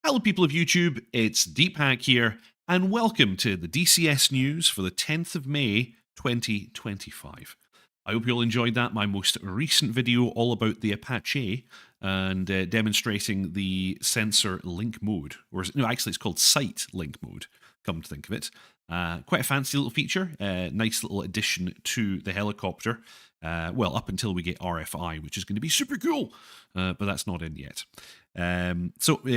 Hello, people of YouTube, it's Deepak here, and welcome to the DCS news for the 10th of May 2025. I hope you all enjoyed that, my most recent video all about the Apache and demonstrating the sensor link mode, or no, actually it's called sight link mode, come to think of it. Quite a fancy little feature, nice little addition to the helicopter. Well, up until we get RFI, which is going to be super cool, but that's not in yet.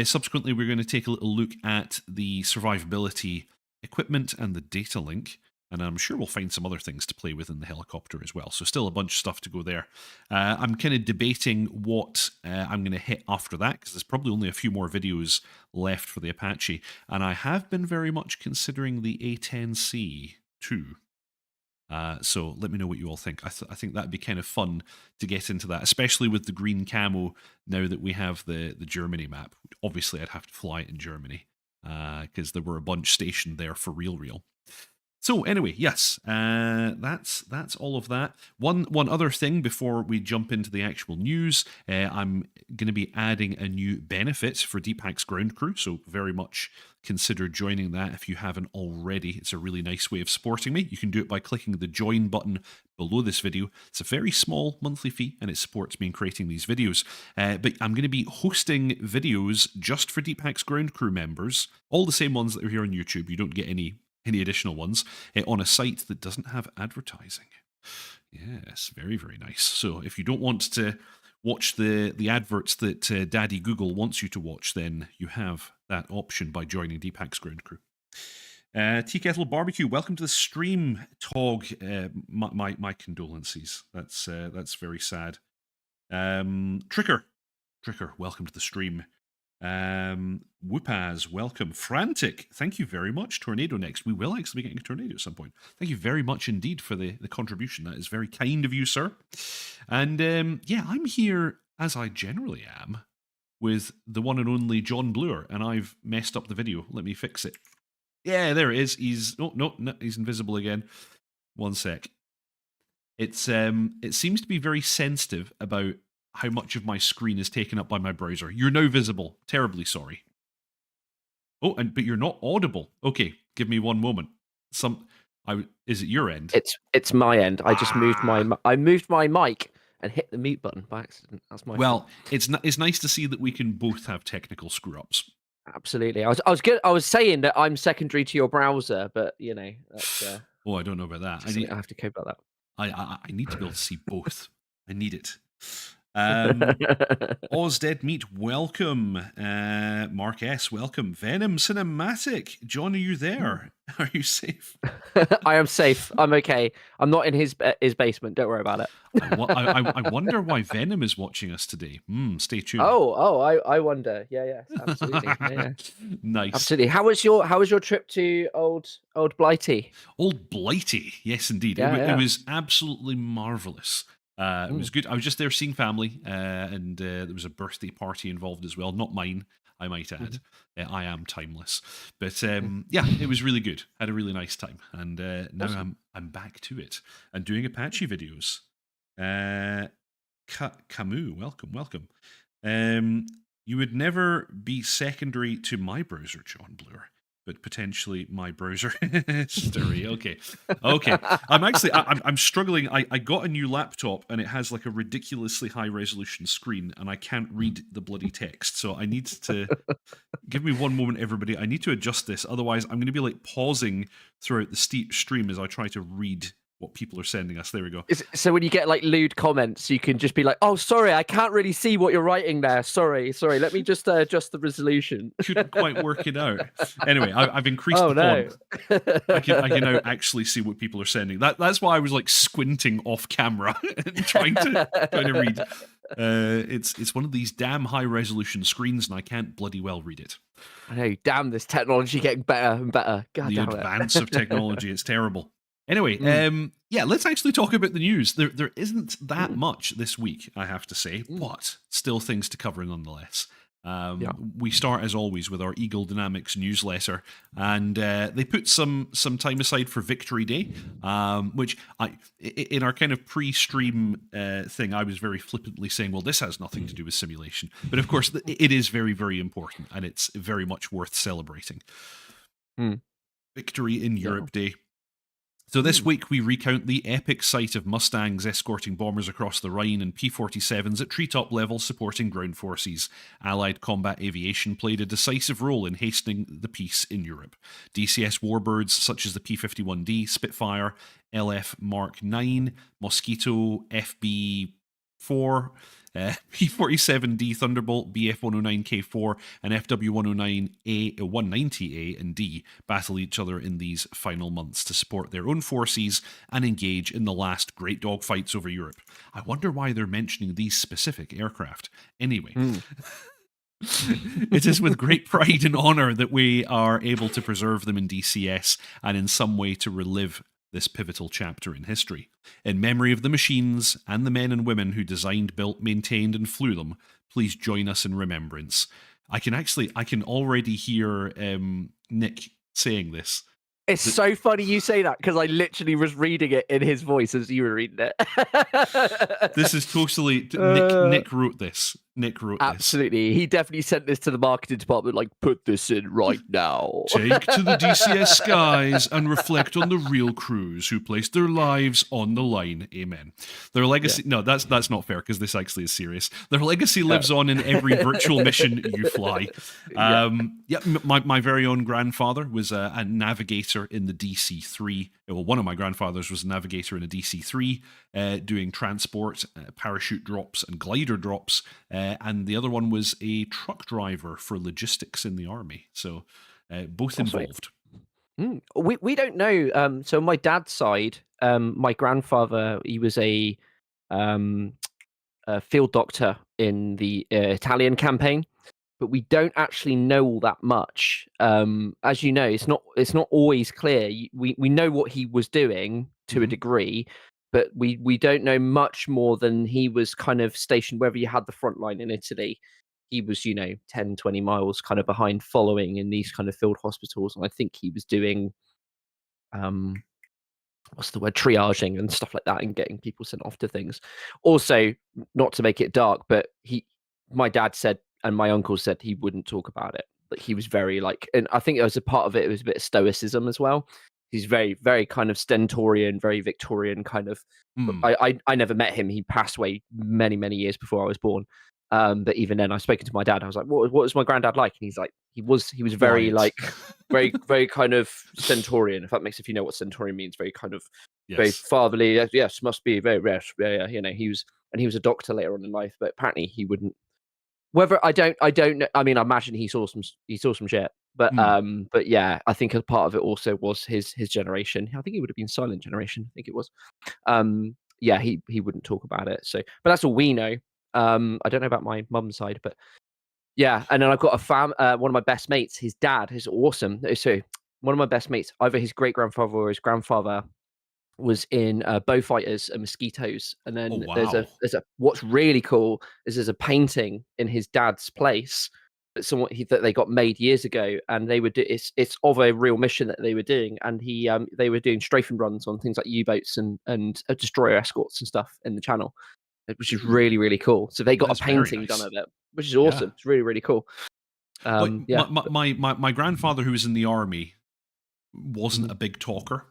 Subsequently, we're going to take a little look at the survivability equipment and the data link, and I'm sure we'll find some other things to play with in the helicopter as well. So still a bunch of stuff to go there. I'm kind of debating what I'm going to hit after that, because there's probably only a few more videos left for the Apache, and I have been very much considering the A10C too. So let me know what you all think. I think that'd be kind of fun to get into that, especially with the green camo now that we have the Germany map. Obviously, I'd have to fly it in Germany because there were a bunch stationed there for real. So anyway, yes, that's all of that. One other thing before we jump into the actual news, I'm going to be adding a new benefit for Deepak's ground crew, so very much consider joining that if you haven't already. It's a really nice way of supporting me. You can do it by clicking the join button below this video. It's a very small monthly fee and it supports me in creating these videos. But I'm going to be hosting videos just for Deepak's ground crew members, all the same ones that are here on YouTube. You don't get any additional ones on a site that doesn't have advertising. Yes, very, very nice. So if you don't want to watch the adverts that Daddy Google wants you to watch, then you have that option by joining Deepak's ground crew. Tea Kettle Barbecue, welcome to the stream, Tog. My condolences. That's very sad. Tricker, welcome to the stream. Whoopaz, welcome. Frantic, thank you very much. Tornado next. We will actually be getting a tornado at some point. Thank you very much indeed for the contribution. That is very kind of you, sir. And yeah, I'm here as I generally am with the one and only John Bluer, and I've messed up the video. Let me fix it. Yeah, there it is. He's no, he's invisible again. One sec. It seems to be very sensitive about how much of my screen is taken up by my browser. You're now visible. Terribly sorry. Oh, but you're not audible. Okay, give me one moment. Is it your end? It's my end. I just moved my mic and hit the mute button by accident. That's my fault. It's nice to see that we can both have technical screw ups. Absolutely. I was saying that I'm secondary to your browser, but you know, that's oh, I don't know about that. I have to cope about that. I need to be able to see both. I need it. Oz Dead Meat, welcome. Mark S, welcome. Venom Cinematic, John, are you there? Are you safe? I am safe. I'm okay. I'm not in his basement. Don't worry about it. I wonder why Venom is watching us today. Stay tuned. I wonder. Yeah, absolutely. Yeah. Nice. Absolutely. How was your trip to old Blighty? Old Blighty, yes, indeed. It was absolutely marvelous. It was good. I was just there seeing family, and there was a birthday party involved as well. Not mine, I might add. I am timeless, but yeah, it was really good. Had a really nice time, and now awesome. I'm back to it and doing Apache videos. Camus, welcome. You would never be secondary to my browser, John Bluer, but potentially my browser history. Okay. I'm struggling. I got a new laptop and it has like a ridiculously high resolution screen and I can't read the bloody text. So I need to give me one moment, everybody. I need to adjust this. Otherwise, I'm going to be like pausing throughout the stream as I try to read what people are sending us. There we go. So when you get like lewd comments, you can just be like, "Oh, sorry, I can't really see what you're writing there. Sorry. Let me just adjust the resolution." Couldn't quite work it out. Anyway, I've increased the font. I can now actually see what people are sending. That's why I was like squinting off camera and trying to read. It's one of these damn high resolution screens, and I can't bloody well read it. I know. Damn, this technology getting better and better. God damn it. The advance of technology, it's terrible. Anyway, yeah, let's actually talk about the news. There isn't that much this week, I have to say, but still things to cover nonetheless. We start, as always, with our Eagle Dynamics newsletter, and they put some time aside for Victory Day, which in our kind of pre-stream thing, I was very flippantly saying, well, this has nothing to do with simulation. But of course, it is very, very important, and it's very much worth celebrating. Victory in Europe Day. So this week we recount the epic sight of Mustangs escorting bombers across the Rhine and P-47s at treetop level supporting ground forces. Allied combat aviation played a decisive role in hastening the peace in Europe. DCS warbirds such as the P-51D, Spitfire, LF Mark 9, Mosquito, FB-4, P-47D Thunderbolt, BF-109K4, and FW-109A, 190A and D battle each other in these final months to support their own forces and engage in the last great dogfights over Europe. I wonder why they're mentioning these specific aircraft. Anyway, it is with great pride and honour that we are able to preserve them in DCS and in some way to relive this pivotal chapter in history. In memory of the machines and the men and women who designed, built, maintained and flew them, please join us in remembrance. I can already hear Nick saying this. It's so funny you say that, because I literally was reading it in his voice as you were reading it. This is totally... Nick wrote this. Absolutely. He definitely sent this to the marketing department, like, put this in right now. Take to the DCS skies and reflect on the real crews who placed their lives on the line. Amen. Their legacy... No, that's not fair, because this actually is serious. Their legacy lives on in every virtual mission you fly. My very own grandfather was a navigator in the DC-3. Well, one of my grandfathers was a navigator in a DC-3, doing transport, parachute drops and glider drops, and the other one was a truck driver for logistics in the army. So both involved. We don't know. So on my dad's side, my grandfather, he was a field doctor in the Italian campaign, but we don't actually know all that much. As you know, it's not always clear. We know what he was doing to a degree, but we don't know much more than he was kind of stationed wherever you had the front line in Italy. He was, 10, 20 miles kind of behind following in these kind of field hospitals. And I think he was doing, triaging and stuff like that and getting people sent off to things. Also, not to make it dark, but my dad said, and my uncle said he wouldn't talk about it. Like, he was very and I think it was a part of it was a bit of stoicism as well. He's very, very kind of stentorian, very Victorian kind of. I never met him. He passed away many, many years before I was born. But even then, I've spoken to my dad. I was like, "What was my granddad like?" And he's like, he was very very, very kind of stentorian. If that makes, if you know what stentorian means, very kind of very fatherly. Yes, must be very rare. He was a doctor later on in life, but apparently he wouldn't. Whether I don't know. I mean, I imagine he saw some shit. But yeah, I think a part of it also was his generation. I think he would have been silent generation. I think it was. Yeah, he wouldn't talk about it. So, but that's all we know. I don't know about my mum's side, but yeah. And then I've got one of my best mates. His dad is awesome. So one of my best mates, either his great grandfather or his grandfather, was in Beaufighters and Mosquitoes. And then there's a what's really cool is there's a painting in his dad's place that they got made years ago, and they would do it's of a real mission that they were doing, and they were doing strafing runs on things like U-boats and destroyer escorts and stuff in the channel, which is really, really cool. So they got a painting done of it, which is awesome. It's really, really cool. My grandfather, who was in the army, wasn't a big talker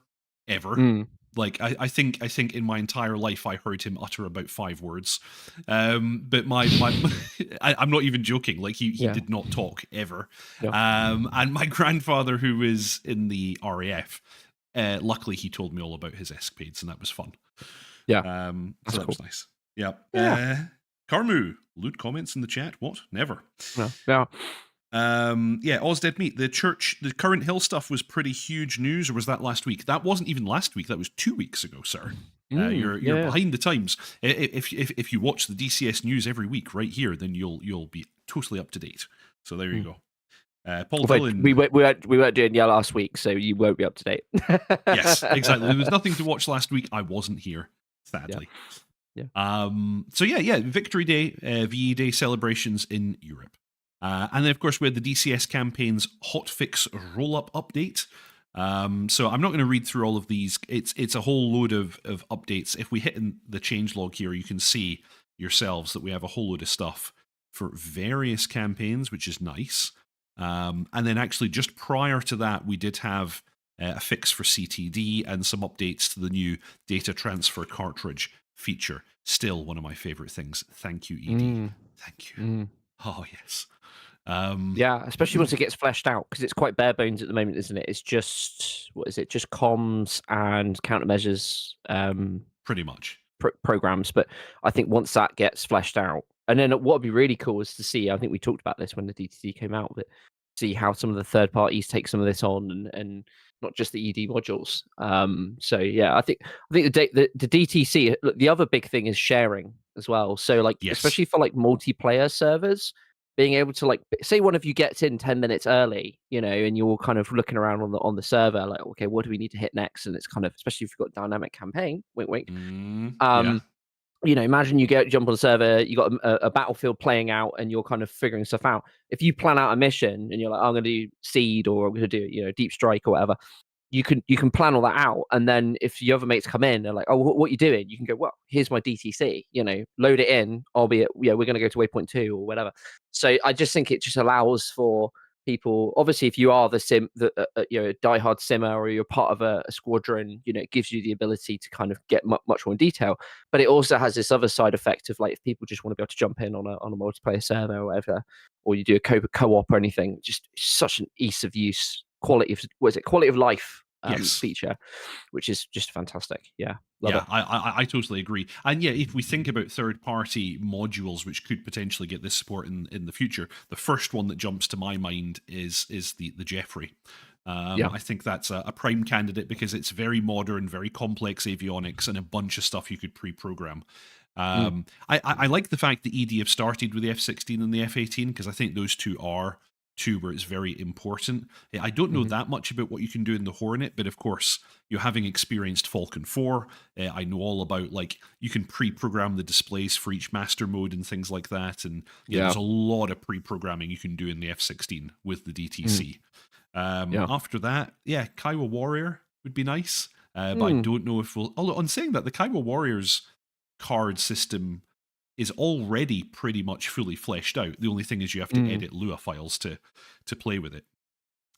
ever. Like, I think in my entire life I heard him utter about 5 words. But I'm not even joking. Like, he did not talk ever. And my grandfather, who was in the RAF, luckily he told me all about his escapades, and that was fun. So that was nice. Carmu, loot comments in the chat. What? Never. No. Ozdead Meat, the current hill stuff was pretty huge news, or was that last week? That wasn't even last week, that was 2 weeks ago, sir. You're behind the times. If you watch the DCS news every week right here, then you'll be totally up to date. So there you go. Paul Dillon, we weren't doing last week, so you won't be up to date. Yes, exactly. There was nothing to watch last week. I wasn't here, sadly. Victory Day, VE Day celebrations in Europe. And then, of course, we had the DCS campaign's hotfix roll-up update. So I'm not going to read through all of these. It's a whole load of updates. If we hit in the changelog here, you can see yourselves that we have a whole load of stuff for various campaigns, which is nice. And then actually just prior to that, we did have a fix for CTD and some updates to the new data transfer cartridge feature. Still one of my favorite things. Thank you, ED. Thank you. Oh, yes. Yeah, especially once it gets fleshed out, because it's quite bare bones at the moment, isn't it? It's just, what is it? Just comms and countermeasures Pretty much. programs. But I think once that gets fleshed out, and then what would be really cool is to see, I think we talked about this when the DTC came out, but see how some of the third parties take some of this on, and not just the ED modules. So yeah, I think the DTC, look, the other big thing is sharing as well. So like, Yes. especially for like multiplayer servers, being able to, like, say one of you gets in 10 minutes early, and you're kind of looking around on the server, like, okay, what do we need to hit next? And it's kind of, especially if you've got dynamic campaign, wink, wink. Yeah. Imagine you jump on a server, you got a battlefield playing out, and you're kind of figuring stuff out. If you plan out a mission and you're like, I'm going to do seed, or I'm going to do deep strike or whatever, you can plan all that out, and then if your other mates come in, they're like, oh, what are you doing? You can go, well, here's my DTC, load it in, albeit we're going to go to waypoint 2 or whatever. So I just think it just allows for people, obviously, if you are a diehard simmer, or you're part of a squadron, it gives you the ability to kind of get much more in detail. But it also has this other side effect of, like, if people just want to be able to jump in on a multiplayer server or whatever, or you do a co-op or anything, just such an ease of use, quality of life Yes. feature, which is just fantastic. Yeah, love it. I totally agree. And yeah, if we think about third-party modules which could potentially get this support in the future, the first one that jumps to my mind is the Jeffrey. I think that's a prime candidate because it's very modern, very complex avionics, and a bunch of stuff you could pre-program. I like the fact that ED have started with the F-16 and the F-18, because I think those two are two where it's very important. I don't know that much about what you can do in the Hornet, but of course, having experienced Falcon 4, I know all about, like, you can pre-program the displays for each master mode and things like that, and there's a lot of pre-programming you can do in the F-16 with the DTC. After that, Kiowa Warrior would be nice, but I don't know if we'll... Although, on saying that, the Kiowa Warrior's card system is already pretty much fully fleshed out. The only thing is you have to edit Lua files to play with it.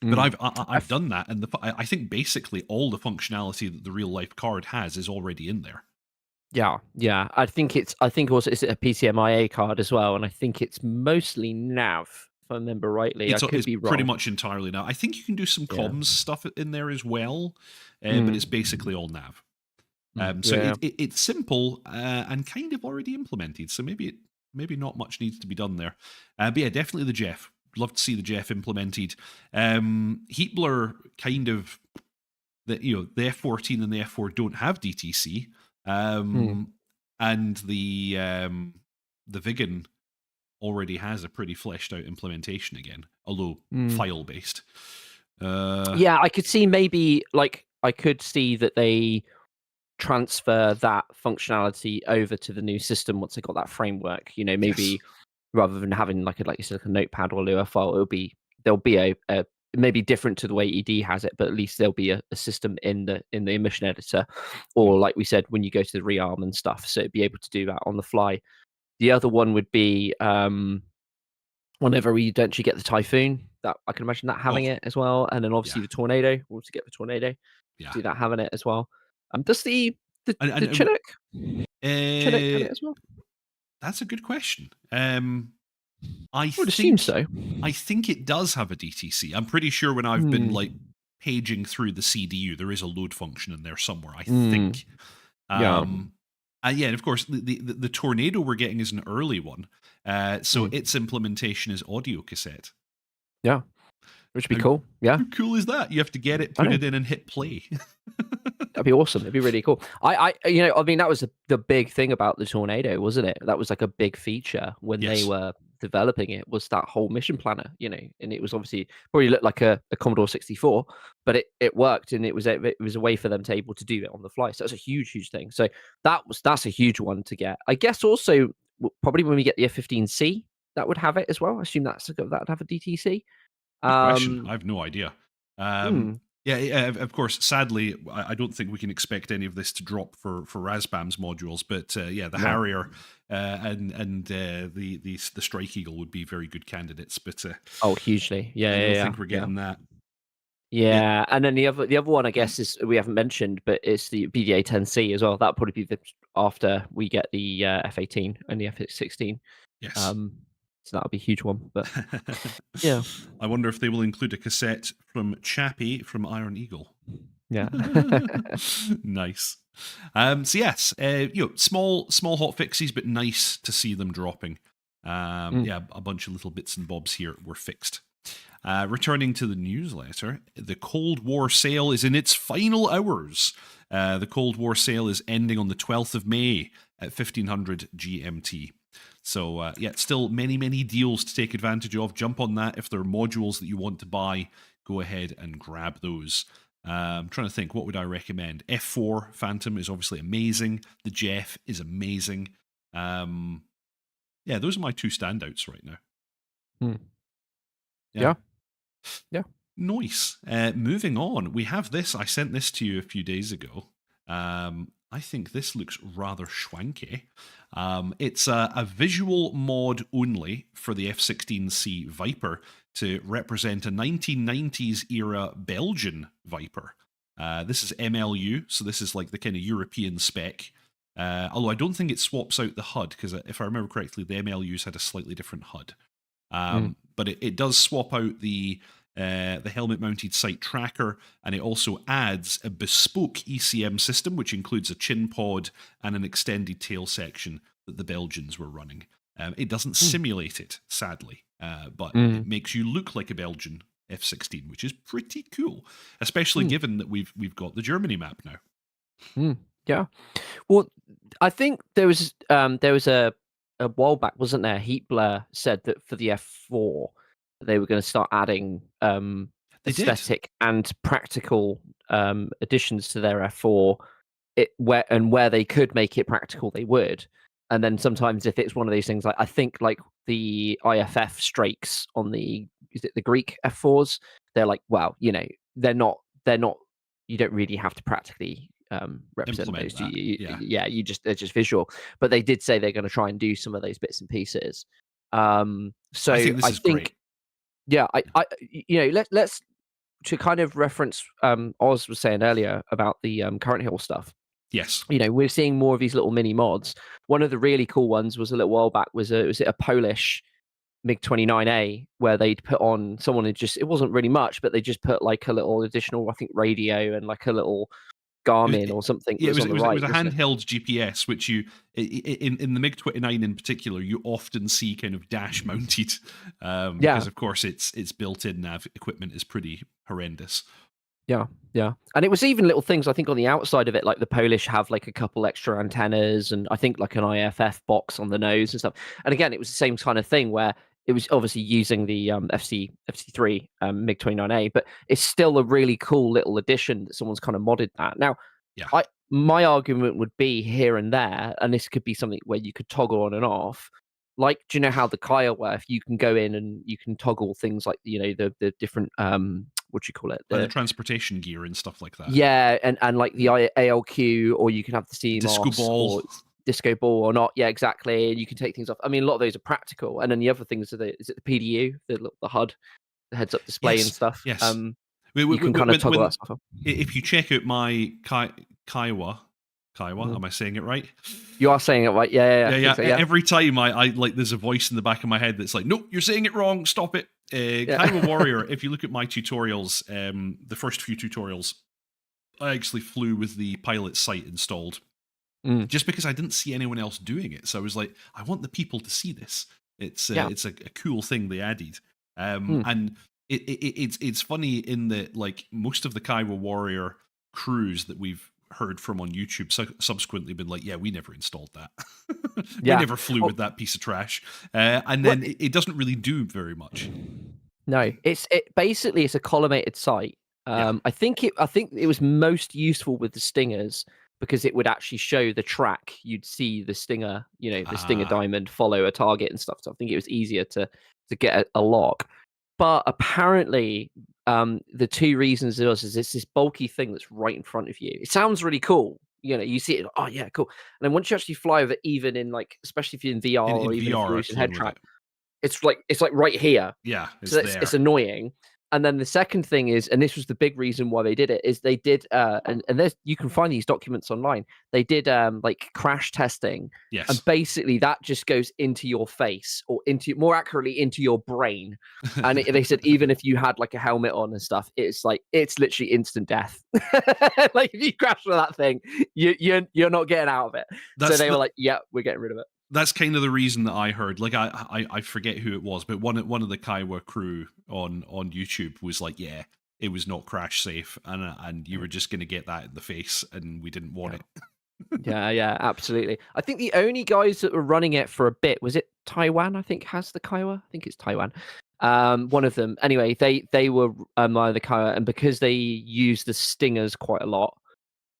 But I've done that, and I think basically all the functionality that the real life card has is already in there. Yeah. I think also it's a PCMIA card as well, and I think it's mostly nav, if I remember rightly. I could be wrong. Pretty much entirely nav. I think you can do some comms stuff in there as well, but it's basically all nav. It's simple and kind of already implemented, so maybe not much needs to be done there. But yeah, definitely the Jeff. Love to see the Jeff implemented. Heat Blur, kind of, the F-14 and the F-4 don't have DTC, and the Vigan already has a pretty fleshed out implementation again, although file based. I could see maybe, like, I could see that they transfer that functionality over to the new system once they got that framework. Maybe rather than having like you said, like a notepad or Lua file, there'll be a maybe different to the way ED has it, but at least there'll be a system in the emission editor, or like we said, when you go to the rearm and stuff, so it'd be able to do that on the fly. The other one would be whenever we eventually get the Typhoon, that I can imagine that having it as well, and then obviously the Tornado. We'll to get the Tornado, see that having it as well. Does the Chinook have it as well? That's a good question. I would assume so. I think it does have a DTC. I'm pretty sure when I've been like paging through the CDU, there is a load function in there somewhere, I think. And of course, the Tornado we're getting is an early one. So its implementation is audio cassette. Yeah. Which would be cool. Yeah. How cool is that? You have to get it, put it in, and hit play. That'd be awesome. It'd be really cool. I mean, that was the big thing about the Tornado, wasn't it? That was like a big feature when they were developing it, was that whole mission planner, and it was obviously probably looked like a Commodore 64, but it worked, and it was a way for them to able to do it on the fly. So that's a huge thing. So that's a huge one to get. I guess also probably when we get the F-15C, that would have it as well. I assume that would have a DTC. Good question. I have no idea. Hmm, Yeah, of course. Sadly, I don't think we can expect any of this to drop for Razbam's modules. But yeah, the no. Harrier and the Strike Eagle would be very good candidates. But Oh, hugely. Yeah, I yeah, don't yeah, think we're yeah. getting that. Yeah, and then the other one, I guess, is we haven't mentioned, but it's the BDA 10C as well. That'll probably be after we get the F18 and the F16. Yes. So that'll be a huge one. But yeah, I wonder if they will include a cassette from Chappie from Iron Eagle. yeah. Nice. So yes, small hot fixes, but nice to see them dropping. Yeah, a bunch of little bits and bobs here were fixed. Returning to the newsletter, the Cold War sale is in its final hours. The Cold War sale is ending on the 12th of May at 1500 GMT. So, still many deals to take advantage of. Jump on that. If there are modules that you want to buy, go ahead and grab those. I'm trying to think, what would I recommend? F4 Phantom is obviously amazing. The Jeff is amazing. Those are my two standouts right now. Yeah. Nice. Moving on, we have this. I sent this to you a few days ago. I think this looks rather schwanky. It's a visual mod only for the F-16C Viper to represent a 1990s era Belgian Viper. This is MLU, so this is like the kind of European spec. Although I don't think it swaps out the HUD, because if I remember correctly, the MLUs had a slightly different HUD. But it does swap out the helmet-mounted sight tracker, and it also adds a bespoke ECM system, which includes a chin pod and an extended tail section that the Belgians were running. It doesn't simulate it, sadly, but it makes you look like a Belgian F-16, which is pretty cool, especially given that we've got the Germany map now. Yeah. Well, I think there was a while back, wasn't there? Heat Blur said that for the F4 they were going to start adding They did. aesthetic and practical additions to their F4. Where they could make it practical, they would. And then sometimes if it's one of these things, like I think like the IFF strakes on the Greek F4s, they're like, well, they're not. You don't really have to practically represent Implement those, do that, you? yeah. They're just visual. But they did say they're going to try and do some of those bits and pieces. So I think this is great. Yeah, let's to kind of reference Oz was saying earlier about the current hill stuff. Yes. We're seeing more of these little mini mods. One of the really cool ones was a little while back was a Polish MiG-29A where they'd put on someone it wasn't really much, but they just put like a little additional, I think, radio and like a little Garmin or something. Yeah, it was on the right, it was a handheld GPS, which you in the MiG-29 in particular, you often see kind of dash mounted, because of course its built-in nav equipment is pretty horrendous. Yeah, and it was even little things, I think, on the outside of it, like the Polish have like a couple extra antennas, and I think like an IFF box on the nose and stuff. And again, it was the same kind of thing where it was obviously using the FC3 MiG-29A, but it's still a really cool little addition that someone's kind of modded that. Now, my argument would be here and there, and this could be something where you could toggle on and off. Like, do you know how the Kiowa, if you can go in and you can toggle things like the different what do you call it? The transportation gear and stuff like that. Yeah, and like the ALQ, or you can have the CMOS or disco ball or not. Yeah, exactly. And you can take things off. I mean, a lot of those are practical. And then the other things is it the PDU, the HUD, the heads-up display and stuff. Yes. You can kind of toggle that stuff off. If you check out my Kiowa, am I saying it right? You are saying it right. Yeah. So, yeah. Every time I like, there's a voice in the back of my head that's like, "Nope, you're saying it wrong. Stop it." Kiowa Warrior. If you look at my tutorials, the first few tutorials, I actually flew with the pilot sight installed, just because I didn't see anyone else doing it. So I was like, I want the people to see this. It's a cool thing they added, and it's funny in that like most of the Kiowa Warrior crews that we've heard from on YouTube subsequently been like, yeah, we never installed that. We never flew with that piece of trash, and then it doesn't really do very much. No, it's a collimated sight. I think it was most useful with the Stingers because it would actually show the track. You'd see the stinger, the stinger Ah, diamond follow a target and stuff. So I think it was easier to get a lock. But apparently, the two reasons it was is it's this bulky thing that's right in front of you. It sounds really cool. You see it, oh yeah, cool. And then once you actually fly with it, even in like, especially if you're in VR in or even if VR, you're I've using flown head with track, it. it's like right here. Yeah, So it's it's there. annoying. And then the second thing is, and this was the big reason why they did it, is they did and there's, you can find these documents online. They did like crash testing, Yes. and basically that just goes into your face, or into, more accurately, into your brain. And they said even if you had like a helmet on and stuff, it's literally instant death. Like if you crash with that thing, you're not getting out of it. So That's they were the, like, yeah, we're getting rid of it. that's kind of the reason that I heard. Like I forget who it was, but one of the Kiowa crew on YouTube was like, yeah, it was not crash safe, and you were just going to get that in the face, and we didn't want Yeah. it. Yeah, absolutely. I think the only guys that were running it for a bit, was it Taiwan? I think has the Kiowa. I think it's Taiwan. One of them. Anyway, they were the Kiowa, and because they use the stingers quite a lot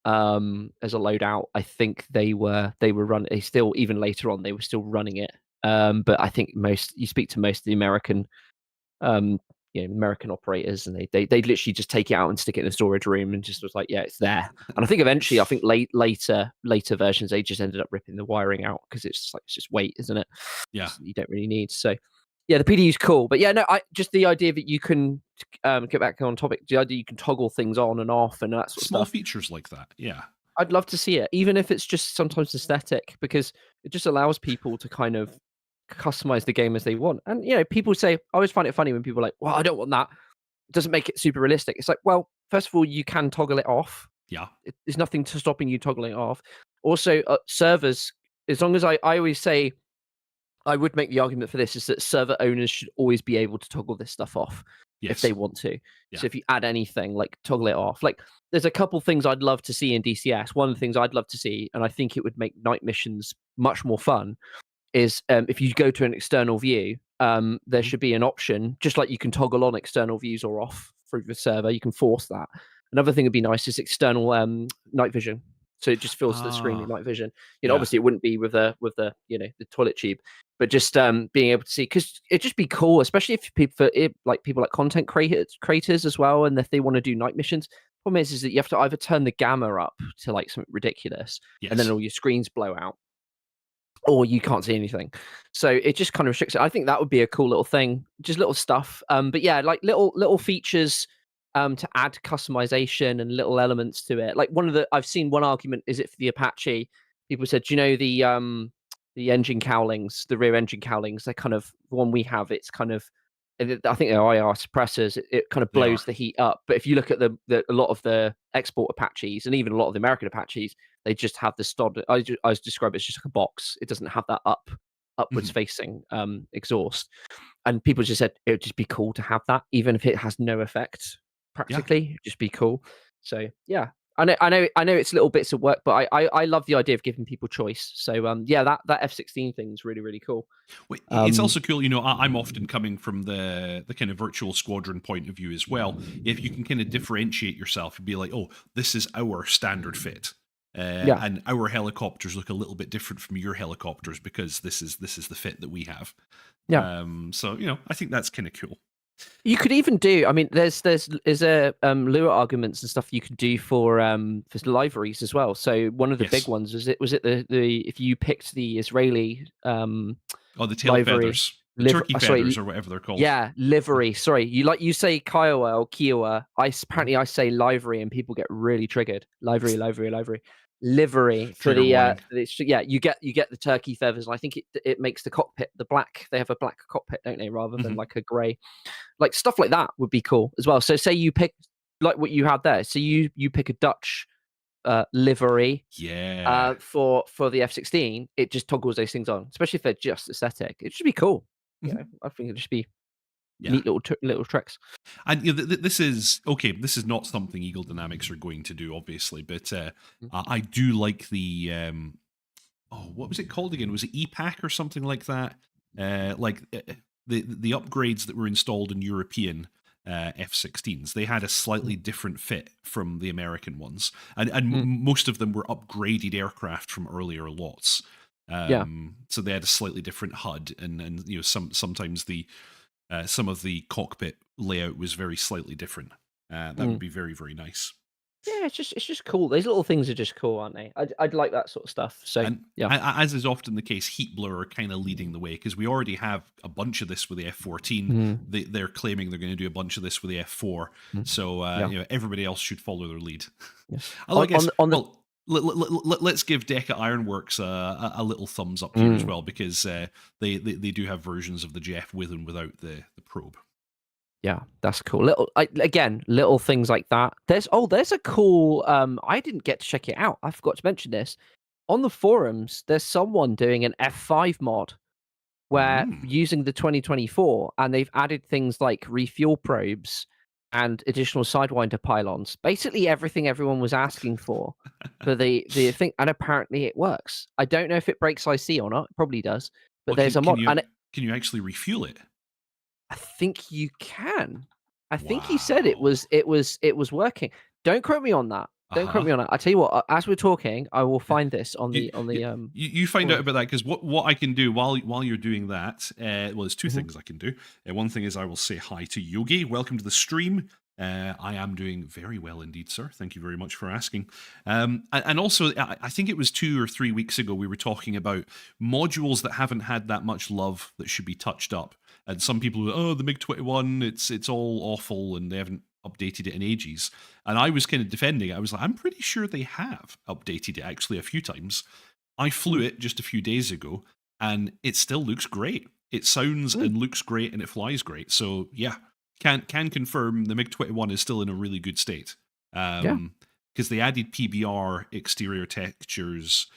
as a loadout, I think they were running. They still, even later on, they were still running it. But I think you speak to most of the American um, American operators, and they literally just take it out and stick it in a storage room, and just was like, yeah, it's there. And I think eventually, I think later versions, they just ended up ripping the wiring out, because it's just weight, isn't it? Yeah, You don't really need. So yeah, the PDU is cool, but yeah, no, I just, the idea that you can get back on topic, the idea you can toggle things on and off and that sort of small stuff. features like that. Yeah, I'd love to see it, even if it's just sometimes aesthetic, because it just allows people to kind of customize the game as they want. And people say, I always find it funny when people are like, "Well, I don't want that. It doesn't make it super realistic." It's like, well, first of all, you can toggle it off. yeah, There's nothing to stopping you toggling it off. Also, servers, as long as I always say, I would make the argument for this, is that server owners should always be able to toggle this stuff off if yes, they want to. yeah, So if you add anything, like toggle it off. Like there's a couple things I'd love to see in DCS. One of the things I'd love to see, and I think it would make night missions much more fun, is if you go to an external view, there mhm. should be an option, just like you can toggle on external views or off through the server. You can force that. Another thing would be nice is external night vision. So it just fills the screen with Ah, night vision. yeah, Obviously it wouldn't be with the the toilet tube, but just being able to see, because it'd just be cool, especially if people like content creators as well, and if they want to do night missions. Problem is that you have to either turn the gamma up to like something ridiculous, and then yes. all your screens blow out, or you can't see anything. So it just kind of restricts it. I think that would be a cool little thing, just little stuff. But yeah, like little features to add customization and little elements to it. Like I've seen one argument, is it for the Apache? People said, "Do you know the engine cowlings, the rear engine cowlings? They're kind of the one we have. It's kind of, I think they're IR suppressors. It kind of They are. blows the heat up. But if you look at a lot of the export Apaches, and even a lot of the American Apaches, they just have the stod. I describe it as just like a box. It doesn't have that upwards Mhm. facing exhaust. And people just said it would just be cool to have that, even if it has no effect Yeah. practically. It'd just be cool. So yeah. I know it's little bits of work, but I love the idea of giving people choice. So yeah, that F-16 thing is really, really cool. Well, it's Um also cool, I'm often coming from the kind of virtual squadron point of view as well. If you can kind of differentiate yourself and be like, oh, this is our standard fit. yeah. And our helicopters look a little bit different from your helicopters because this is the fit that we have. Yeah. So I think that's kind of cool. You could even do. I mean, there's a lure arguments and stuff you could do for liveries as well. So one of the big Yes. ones was it the if you picked the Israeli Oh, the tail livery feathers, the turkey sorry, feathers, or whatever they're called. yeah, livery. Sorry, you say Kiowa or Kiowa. Mhm. Apparently I say livery, and people get really triggered. Livery. Livery for Trigger warning. yeah. You get the turkey feathers, and I think it makes the cockpit the black. They have a black cockpit, don't they, rather than Mhm. like a grey. Like stuff like that would be cool as well. So say you pick like what you had there. So you pick a Dutch livery Yeah. for the F-16. It just toggles those things on, especially if they're just aesthetic. It should be cool. Mhm. I think it'd just be Yeah. neat little tricks. And this is okay. This is not something Eagle Dynamics are going to do, obviously, but Mm. I do like the oh, what was it called again? Was it EPAC or something like that? Like the upgrades that were installed in European. F-16s. They had a slightly different fit from the American ones, and Mm. most of them were upgraded aircraft from earlier lots. Yeah. So they had a slightly different HUD, and you know sometimes the some of the cockpit layout was very slightly different. That would be very, very nice. Yeah, it's just cool. Those little things are just cool, aren't they? I'd like that sort of stuff. So And yeah. as is often the case, Heat Blur are kind of leading the way because we already have a bunch of this with the F-14. Mm. They're claiming they're going to do a bunch of this with the F-4. Mm. So Yeah. you know, everybody else should follow their lead. Yeah. Although I guess, On the well, let's give Deca Ironworks a little thumbs up here as well, because they do have versions of the Jeff with and without the probe. Yeah, that's cool. Little things like that. There's a cool. I didn't get to check it out. I forgot to mention this. On the forums, there's someone doing an F5 mod where using the 2024, and they've added things like refuel probes and additional sidewinder pylons. Basically, everything everyone was asking for the thing, and apparently it works. I don't know if it breaks IC or not. It probably does. But Well, there's a mod, and can you actually refuel it? I think you can. I think he said it was working. Don't quote me on that. Don't quote me on that. I tell you what, as we're talking, I will find this on the You find out about that, because what I can do while you're doing that, well, there's two Mm-hmm. things I can do. One thing is I will say hi to Yogi. Welcome to the stream. I am doing very well indeed, sir. Thank you very much for asking. And also, I think it was 2 or 3 weeks ago we were talking about modules that haven't had that much love that should be touched up. And some people were, oh, the MiG-21, it's all awful and they haven't updated it in ages. And I was kind of defending it. I was like, I'm pretty sure they have updated it actually a few times. I flew it just a few days ago and it still looks great. It sounds and looks great and it flies great. So yeah, can confirm the MiG-21 is still in a really good state. Because they added PBR exterior textures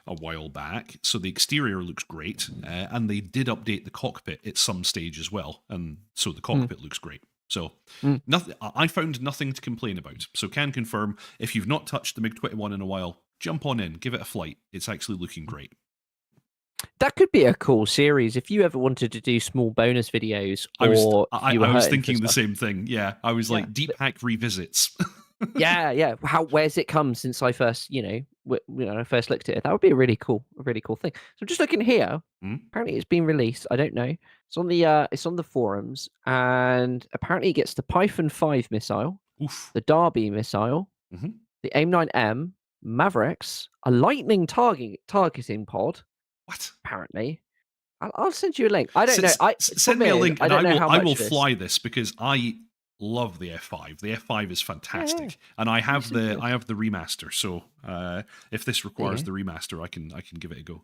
a while back, so the exterior looks great, and they did update the cockpit at some stage as well, and so the cockpit looks great. So nothing. I found nothing to complain about. So can confirm, if you've not touched the MiG-21 in a while, jump on in, give it a flight. It's actually looking great. That could be a cool series if you ever wanted to do small bonus videos. I was thinking the same thing. Yeah, I was like, Deep Hack revisits. yeah. Where's it come since I first, I first looked at it? That would be a really cool thing. So I'm just looking here. Apparently, it's been released. I don't know. It's on the forums, and apparently, it gets the Python 5 missile, the Derby missile, the AIM-9M, Mavericks, a lightning targeting pod. What? Apparently. I'll send you a link. I don't know. Send me a link, and I will fly this because I love the F5. The F5 is fantastic, and I have the remaster. So if this requires the remaster, I can give it a go.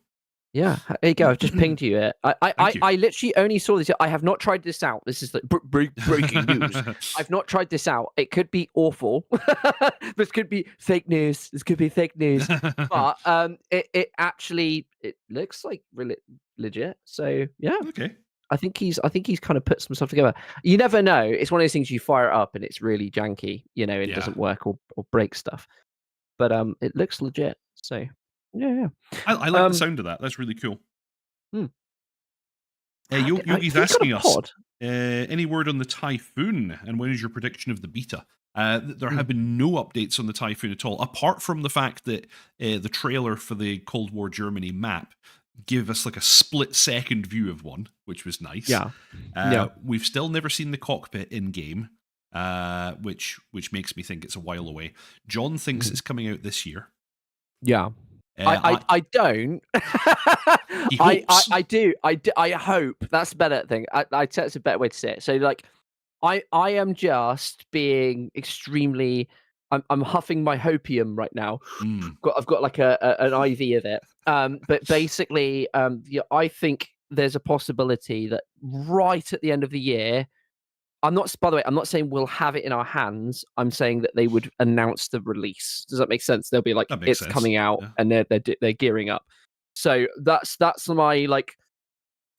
Yeah, there you go. I've just pinged you it. I literally only saw this. I have not tried this out. This is the breaking news. I've not tried this out. It could be awful. This could be fake news. But it actually looks like really legit. So yeah. Okay. I think he's kind of put some stuff together. You never know. It's one of those things you fire it up and it's really janky, it doesn't work or break stuff. But it looks legit. So yeah. I like the sound of that. That's really cool. Yogi's asking us, any word on the Typhoon, and when is your prediction of the beta? There have been no updates on the Typhoon at all, apart from the fact that the trailer for the Cold War Germany map give us like a split-second view of one, which was nice. We've still never seen the cockpit in-game, which makes me think it's a while away. John thinks it's coming out this year. Yeah. I don't. He hopes. I do. I hope. That's a better thing. I'd say it's a better way to say it. So like, I am just being extremely. I'm huffing my hopium right now. I've got like an IV of it. But basically, I think there's a possibility that right at the end of the year. By the way, I'm not saying we'll have it in our hands. I'm saying that they would announce the release. Does that make sense? They'll be like, it's coming out, and they're gearing up. So that's my like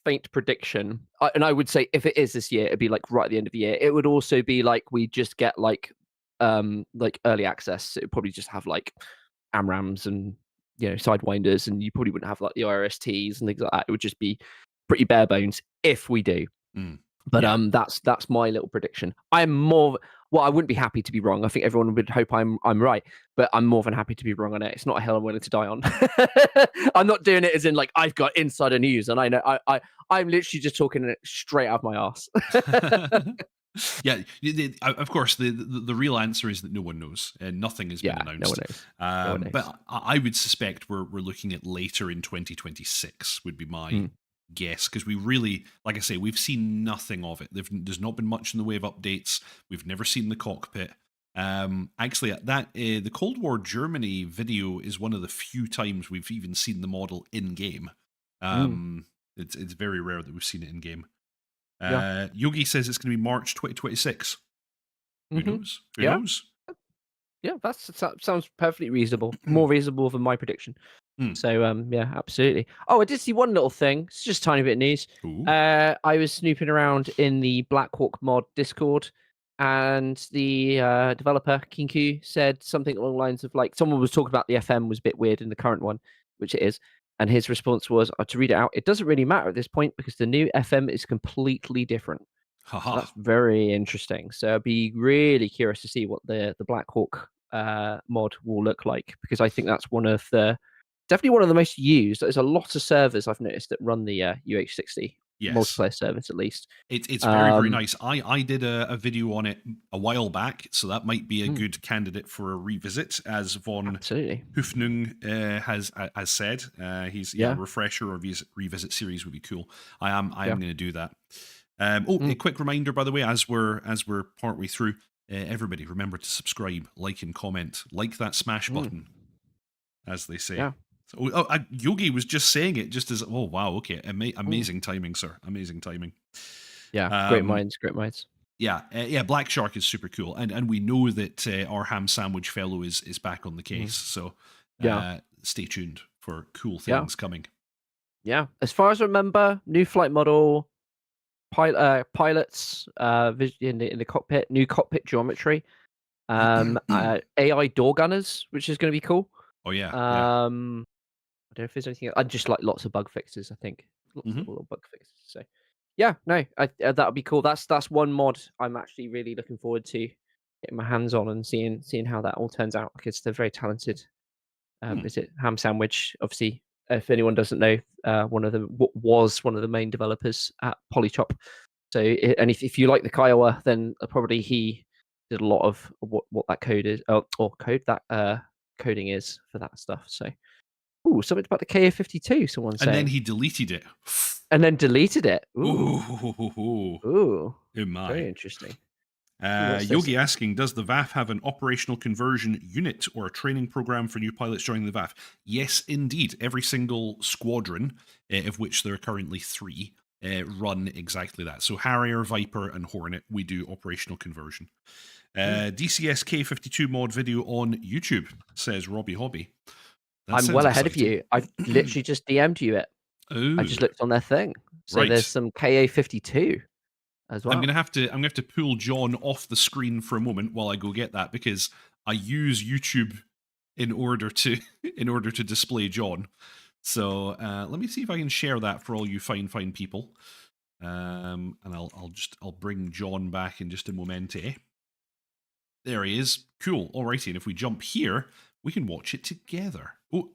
faint prediction. And I would say if it is this year, it'd be like right at the end of the year. It would also be like we just get like early access. It would probably just have like AMRAMs and sidewinders, and you probably wouldn't have like the IRSTs and things like that. It would just be pretty bare bones if we do. But Yeah. that's my little prediction. I'm more well, I wouldn't be happy to be wrong. I think everyone would hope I'm right, but I'm more than happy to be wrong on it. It's not a hill I'm willing to die on. I'm not doing it as in like I've got insider news and I know I'm literally just talking it straight out of my ass. Yeah, of course, the real answer is that no one knows, and nothing has been Yeah, no one announced. knows. No one knows. But I would suspect we're looking at later in 2026 would be my Mm, guess, because we really, like I say, we've seen nothing of it. There's not been much in the way of updates. We've never seen the cockpit. Actually, the Cold War Germany video is one of the few times we've even seen the model in game. mm, It's very rare that we've seen it in game. yeah. Yogi says it's going to be March 2026. Who Hmm. knows? Who Yeah. knows? Yeah, that sounds perfectly reasonable. More reasonable than my prediction. Hmm. So yeah, absolutely. Oh, I did see one little thing. It's just a tiny bit of news. Ooh. I was snooping around in the Blackhawk mod Discord, and the developer Kinku said something along the lines of like someone was talking about the FM was a bit weird in the current one, which it is, and his response was to read it out. It doesn't really matter at this point because the new FM is completely different. So Haha. that's very interesting. So I'd be really curious to see what the Black Hawk mod will look like, because I think that's definitely one of the most used. There's a lot of servers I've noticed that run the UH60 Yes. multiplayer servers at least. It's very, very Um, nice. I did a video on it a while back, so that might be a mm, good candidate for a revisit, as Von absolutely. Hoofnung has said. He's a Yeah. refresher or revisit series would be cool. I Yeah. am going to do that. A Mm, quick reminder, by the way, as we're partway through, everybody remember to subscribe, like, and comment. Like that smash mm, button, as they say. yeah. So, Yogi was just saying it, just as wow, okay, Mm, amazing timing, sir, amazing timing. yeah. Great Um, minds. Great minds. yeah, Black Shark is super cool, and we know that our ham sandwich fellow is back on the Mm, case. So yeah. stay tuned for cool Yeah. things coming. Yeah. As far as I remember, new flight model, pilots, in the cockpit, new cockpit geometry, AI door gunners, which is going to be cool. Oh yeah, yeah. I don't know if there's anything else. I just like lots of bug fixes, I think. Lots of Hmm. little bug fixes. So yeah, no, that would be cool. That's one mod I'm actually really looking forward to getting my hands on and seeing how that all turns out, because they're very talented. Hmm. Is it Ham Sandwich? Obviously, if anyone doesn't know, one of them was one of the main developers at Polychop. So, and if you like the Kiowa, then probably he did a lot of what that code is, or code that coding is for that stuff. So, ooh, something about the KA52. Someone's And then saying, he deleted it. and then deleted it. Ooh, Ooh, ooh, oh my. very interesting. Ooh, what's this? Yogi asking, does the VAF have an operational conversion unit or a training program for new pilots joining the VAF? Yes, indeed. Every single squadron, of which there are currently 3, run exactly that. So Harrier, Viper, and Hornet, we do operational conversion. DCS K52 mod video on YouTube, says Robbie Hobby. That I'm sounds well ahead of exciting. you. I've literally just DM'd you it. I Oh, just looked on their thing. So there's right. some KA52 as I'm well. gonna have to pull John off the screen for a moment while I go get that, because I use YouTube in order to in order to display John. So let me see if I can share that for all you fine people. And I'll bring John back in just a momente. There he is. Cool. Alrighty, and if we jump here, we can watch it together. Oh,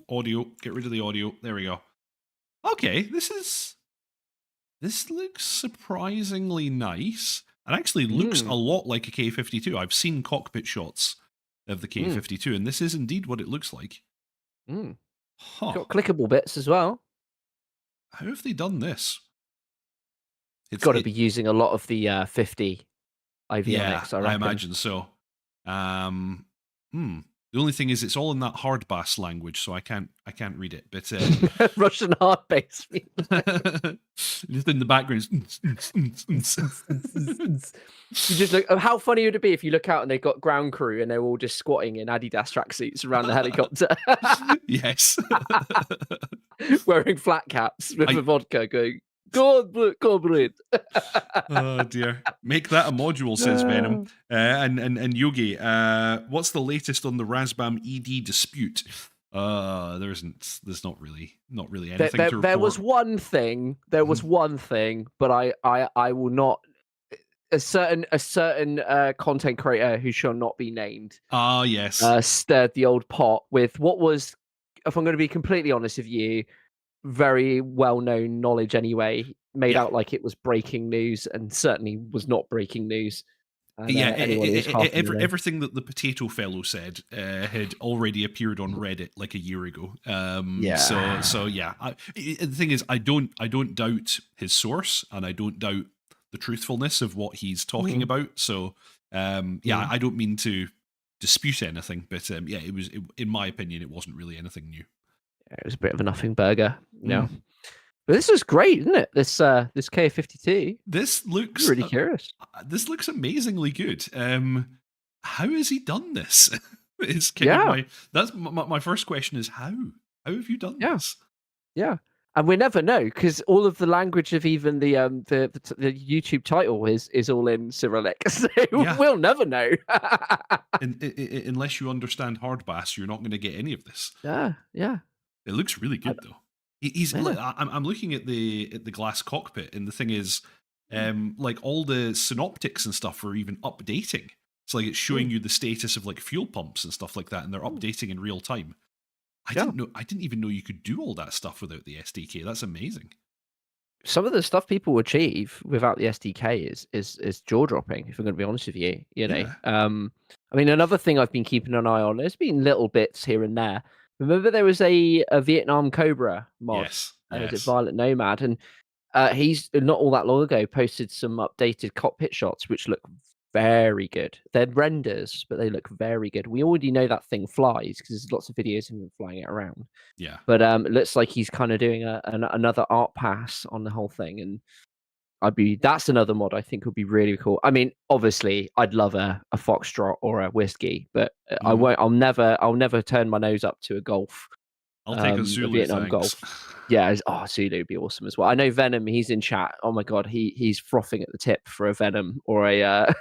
audio. Get rid of the audio. There we go. Okay, this looks surprisingly nice. It actually looks a Mm, lot like a K52. I've seen cockpit shots of the mm, K52, and this is indeed what it looks like. mm. Huh. Got clickable bits as well. How have they done this? It's Got to it be using a lot of the 50 Yeah, avionics, I I reckon. imagine so. Um the only thing is it's all in that hard bass language, so I can't read it. But Russian hard bass. just in the background. You just look. How funny would it be if you look out and they've got ground crew and they're all just squatting in Adidas tracksuits around the helicopter, Yes. wearing flat caps with I a vodka, going, "God, Cobra." Oh dear. Make that a module, says Venom. And Yogi, what's the latest on the Razbam ED dispute? There's not really There, anything there, to there was report. one thing. There was Mhm. one thing, but I will not. A certain content creator who shall not be named Ah, yes. stirred the old pot with what was, if I'm going to be completely honest with you, very well-known knowledge anyway. Made Yeah. out like it was breaking news, and certainly was not breaking news. And Yeah, anyone who's half in the know. everything that the potato fellow said had already appeared on Reddit like a year ago. So Yeah. yeah, the thing is, I don't doubt his source, and I don't doubt the truthfulness of what he's talking Mm, about. So yeah, mm. I don't mean to dispute anything, but yeah, in my opinion, it wasn't really anything new. It was a bit of a nothing burger. Mm. No, but this was great, isn't it? This K52. This I'm looks really curious. this looks amazingly good. How has he done this? Is kind of Yeah, my first question is how? How have you done yeah. this? Yeah, and we never know because all of the language of even the YouTube title is all in Cyrillic, so Yeah, we'll never know. unless you understand hardbass, you're not going to get any of this. Yeah, yeah, It looks really I, good though. He's yeah. I'm looking at the glass cockpit, and the thing is, Mm, like all the synoptics and stuff are even updating. It's like it's showing mm, you the status of like fuel pumps and stuff like that, and they're mm. updating in real time. Yeah, I didn't even know you could do all that stuff without the SDK. That's amazing. some of the stuff people achieve without the SDK is jaw dropping. If I'm going to be honest with you, Yeah. I mean, another thing I've been keeping an eye on. There's been little bits here and there. Remember, there was a Vietnam Cobra mod. Yes. Is it Yes. Violent Nomad? And he's not all that long ago posted some updated cockpit shots, which look very good. They're renders, but they look very good. We already know that thing flies because there's lots of videos of him flying it around. Yeah. But it looks like he's kind of doing another art pass on the whole thing, and that's another mod I think would be really cool. I mean, obviously, I'd love a foxtrot or a whiskey, but I Mhm. won't. I'll never turn my nose up to a Golf, I'll take a a Zulu, Vietnam thanks. Golf. Yeah, Zulu would be awesome as well. I know Venom, he's in chat. Oh my god, he's frothing at the tip for a Venom or a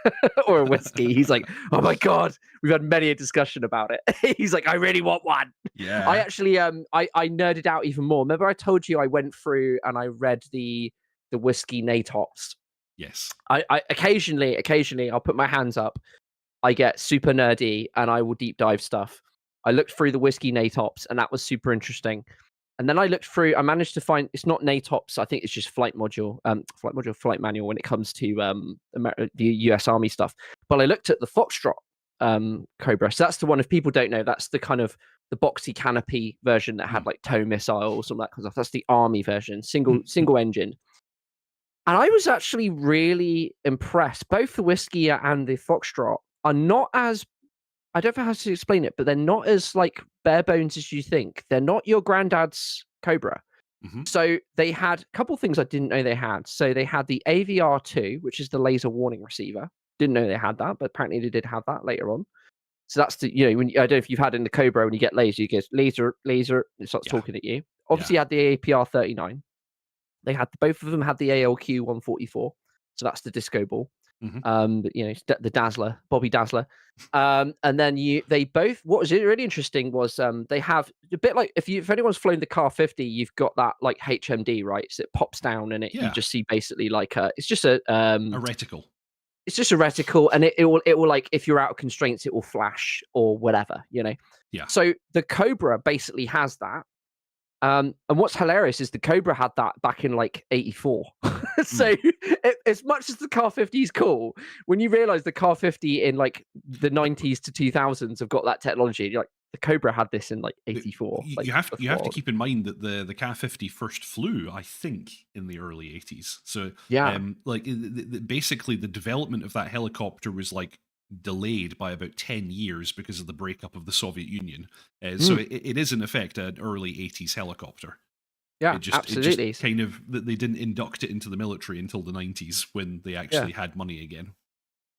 or a whiskey. He's like, oh my god, we've had many a discussion about it. He's like, I really want one. I Yeah. actually I nerded out even more. Remember I told you I went through and I read the whiskey NATOPS. Yes. I occasionally I'll put my hands up. I get super nerdy and I will deep dive stuff. I looked through the whiskey NATOPS and that was super interesting. And then I looked through. I managed to find it's not NATOPS. I think it's just flight manual when it comes to the U.S. Army stuff. But I looked at the Foxtrot Cobra. So that's the one. If people don't know, that's the kind of the boxy canopy version that had Mm. like tow missiles and that kind of stuff. That's the Army version, single Mm. single engine. And I was actually really impressed. Both the whiskey and the Foxtrot are not as I don't know how to explain it, but they're not as like bare bones as you think. They're not your granddad's Cobra. Mhm. So they had a couple things I didn't know they had. So they had the AVR2, which is the laser warning receiver. Didn't know they had that, but apparently they did have that later on. So that's the when I don't know if you've had in the Cobra when you get laser, you get laser, it starts Yeah. talking at you. Yeah. Obviously, you had the APR 39. They had both of them had the ALQ 144. So that's the disco ball. Mhm. The Dazzler, Bobby Dazzler. And then they both what was really interesting was they have a bit like if anyone's flown the Car 50, you've got that like HMD, right? So it pops down and you Yeah. just see basically like it's just A reticle. a reticle and it will like if you're out of constraints, it will flash or whatever. Yeah. So the Cobra basically has that. And what's hilarious is the Cobra had that back in like 84. So Mm. as much as the Car 50 is cool, when you realize the Car 50 in like the 90s to 2000s have got that technology, you're like, the Cobra had this in like 84. Like, You have to before. keep in mind that the K50 first flew, I think, in the early 80s. So Yeah. like basically the development of that helicopter was like delayed by about 10 years because of the breakup of the Soviet Union. So Mm, it is in effect an early 80s helicopter. yeah, It just absolutely. kind of that they didn't induct it into the military until the 90s when they Yeah. actually had money again.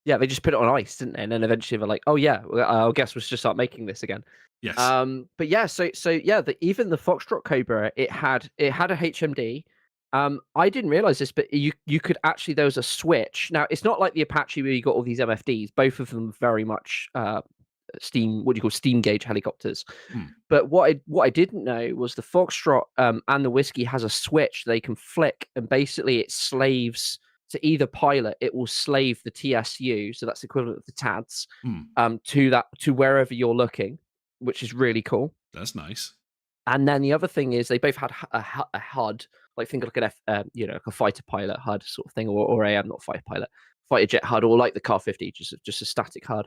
Yeah, they just put it on ice, didn't they? And then eventually they're like, oh yeah, well, I guess we'll just start making this again. Yes. But yeah, so yeah, even the Foxtrot Cobra, it had a HMD. I didn't realize this, but you could actually there was a switch. Now it's not like the Apache where you got all these MFDs. Both of them very much steam gauge helicopters. Hmm. But what I didn't know was the Foxtrot and the Whiskey has a switch they can flick, and basically it slaves to either pilot. It will slave the TSU, so that's the equivalent of the TADS, Hmm. to wherever you're looking, which is really cool. That's nice. And then the other thing is they both had a HUD, like think of like like a fighter pilot HUD sort of thing, or a not fighter pilot, fighter jet HUD, or like the Car 50, just a static HUD.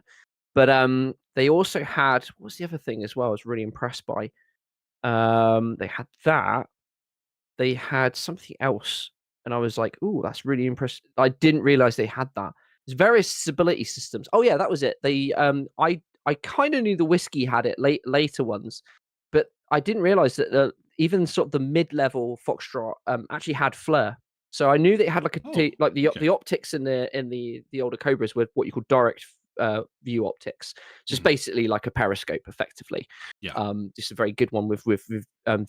But they also had, what's the other thing as well? I was really impressed by. They had that. They had something else, and I was like, "Ooh, that's really impressive." I didn't realize they had that. There's various stability systems. Oh yeah, that was it. I kind of knew the Whiskey had it later ones, but I didn't realize that even sort of the mid-level Foxtrot actually had flare. So I knew that it had like Oh, like okay. the optics in the older Cobras were what you call direct view optics. Just basically like a periscope, effectively. Yeah. Just a very good one with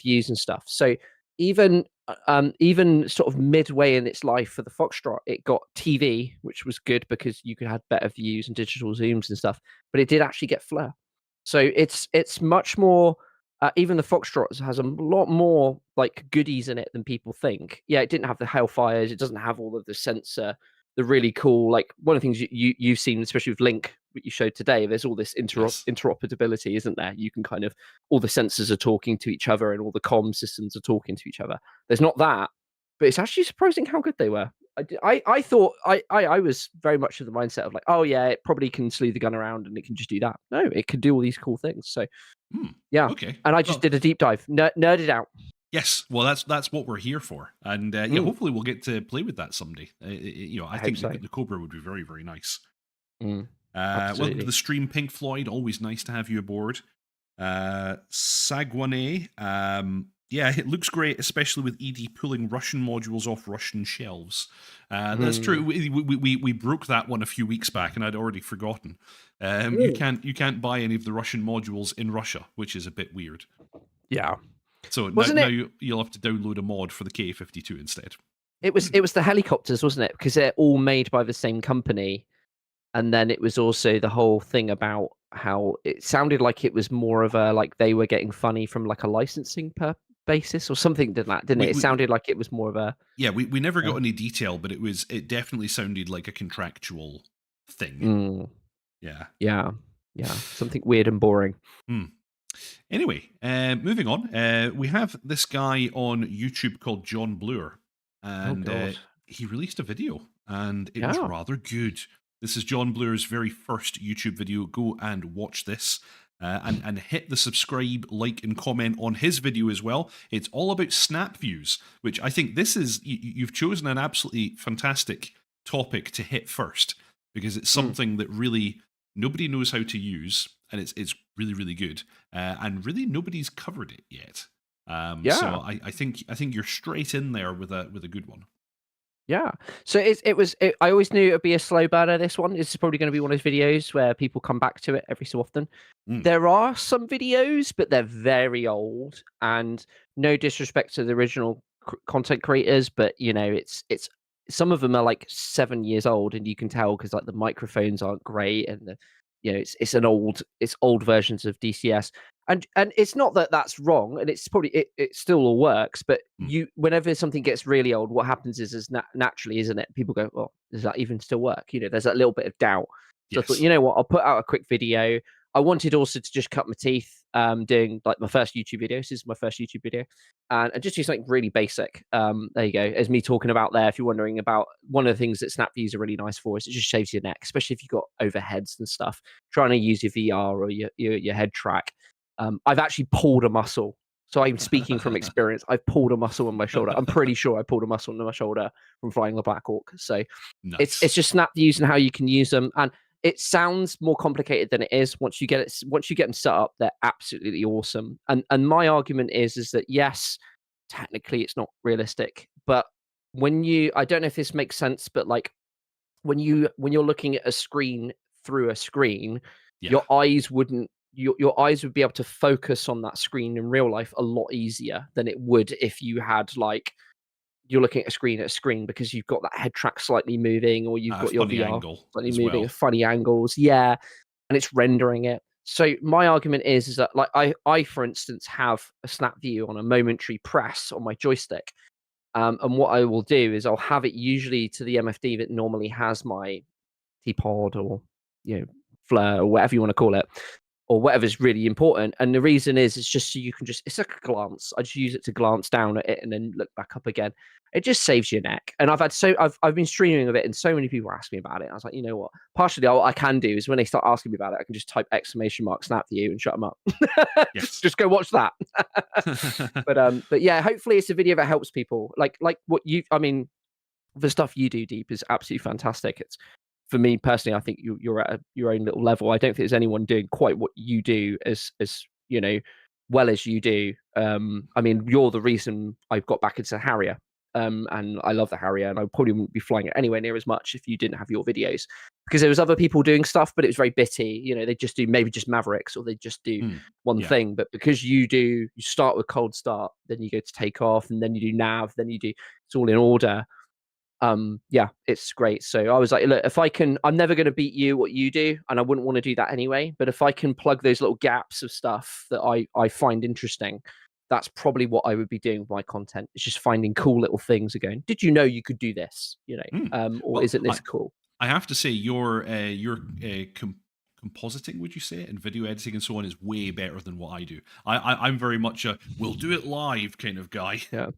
views and stuff. So even sort of midway in its life for the Foxtrot, it got TV, which was good because you could have better views and digital zooms and stuff. But it did actually get flare. So it's much more. Even the Foxtrot has a lot more like goodies in it than people think. Yeah, it didn't have the Hellfires. It doesn't have all of the sensor, the really cool, like one of the things you've seen, especially with Link, what you showed today. There's all this Yes. interoperability, isn't there? You can kind of, all the sensors are talking to each other and all the comm systems are talking to each other. There's not that, but it's actually surprising how good they were. I thought I was very much of the mindset of like, oh yeah, it probably can slew the gun around and it can just do that. No, it can do all these cool things. So Hmm. yeah, Okay. and I just Well, did a deep dive, nerded out. yes. Well, that's what we're here for, and yeah, hopefully we'll get to play with that someday. I I think hope so. the Cobra would be very, very nice. Mm, Welcome to absolutely. the stream, Pink Floyd. Always nice to have you aboard. Sagwane. Yeah, it looks great, especially with ED pulling Russian modules off Russian shelves. That's true. We broke that one a few weeks back, and I'd already forgotten. You can't buy any of the Russian modules in Russia, which is a bit weird. Yeah. So Wasn't now it? you'll have to download a mod for the K-52 instead. It was the helicopters, wasn't it? Because they're all made by the same company. And then it was also the whole thing about how it sounded like it was more of a, like they were getting funny from like a licensing basis or something, didn't it? We, It we sounded like it was more of a yeah, we never got any detail, but it definitely sounded like a contractual thing. Yeah. yeah, something weird and boring. Hmm. Anyway, moving on. We have this guy on YouTube called John Bloor, Oh and god. he released a video, and it was Yeah. rather good. This is John Bloor's very first YouTube video. Go and watch this. And hit the subscribe, like, and comment on his video as well. It's all about snap views, which I think this is, you've chosen an absolutely fantastic topic to hit first, because it's something that really nobody knows how to use, and it's really, really good, and really nobody's covered it yet. Yeah. So I think you're straight in there with a good one. Yeah. So I always knew it would be a slow burner, this one. This is probably going to be one of those videos where people come back to it every so often. Mm. There are some videos, but they're very old, and no disrespect to the original content creators, but it's some of them are like 7 years old, and you can tell because like the microphones aren't great, and it's old versions of DCS, and it's not that that's wrong, and it's probably it still all works, but whenever something gets really old, what happens is naturally, isn't it? People go, well, does that even still work? There's that little bit of doubt. So I thought, Yes. you know what, I'll put out a quick video. I wanted also to just cut my teeth doing like my first YouTube video. This is my first YouTube video. And just do something really basic. There you go. As me talking about there, if you're wondering about one of the things that snap views are really nice for is it just shaves your neck, especially if you've got overheads and stuff. Trying to use your VR or your head track. I've actually pulled a muscle. So I'm speaking from experience. I've pulled a muscle on my shoulder. I'm pretty sure I pulled a muscle on my shoulder from flying the Blackhawk. So Nice. it's just snap views and how you can use them. And it sounds more complicated than it is. Once you get them set up, they're absolutely awesome. And my argument is that yes, technically it's not realistic, but I don't know if this makes sense, but like when you're looking at a screen through a screen, Yeah. your eyes would be able to focus on that screen in real life a lot easier than it would if you had like you're looking at a screen because you've got that head track slightly moving, or you've got your Funny VR angle slightly as moving well. at funny angles. Yeah. And it's rendering it. So my argument is that like I for instance have a snap view on a momentary press on my joystick. And what I will do is I'll have it usually to the MFD that normally has my teapot or flare or whatever you want to call it, or whatever's really important. And the reason is it's just so you can just it's like a glance. I just use it to glance down at it and then look back up again. It just saves your neck. And I've been streaming with it, and so many people ask me about it. I was like, you know what? Partially, what I can do is when they start asking me about it, I can just type exclamation mark snap view and shut them up. Yes. just go watch that. But yeah, hopefully it's a video that helps people. Like what I mean, the stuff you do, Deep, is absolutely fantastic. It's for me personally, I think you're at your own little level. I don't think there's anyone doing quite what you do as well as you do. I mean, you're the reason I've got back into Harrier. And I love the Harrier, and I probably wouldn't be flying it anywhere near as much if you didn't have your videos, because there was other people doing stuff, but it was very bitty. They just do maybe just Mavericks, or they just do one thing. But because you start with cold start, then you go to take off, and then you do nav, then you do it's all in order. Yeah, it's great. So I was like, look, if I can, I'm never going to beat you what you do, and I wouldn't want to do that anyway. But if I can plug those little gaps of stuff that I find interesting, that's probably what I would be doing with my content. It's just finding cool little things and going, did you know you could do this? Or Well, isn't this cool? I have to say your compositing, would you say, and video editing and so on is way better than what I do. I'm very much a we'll do it live kind of guy. Yeah.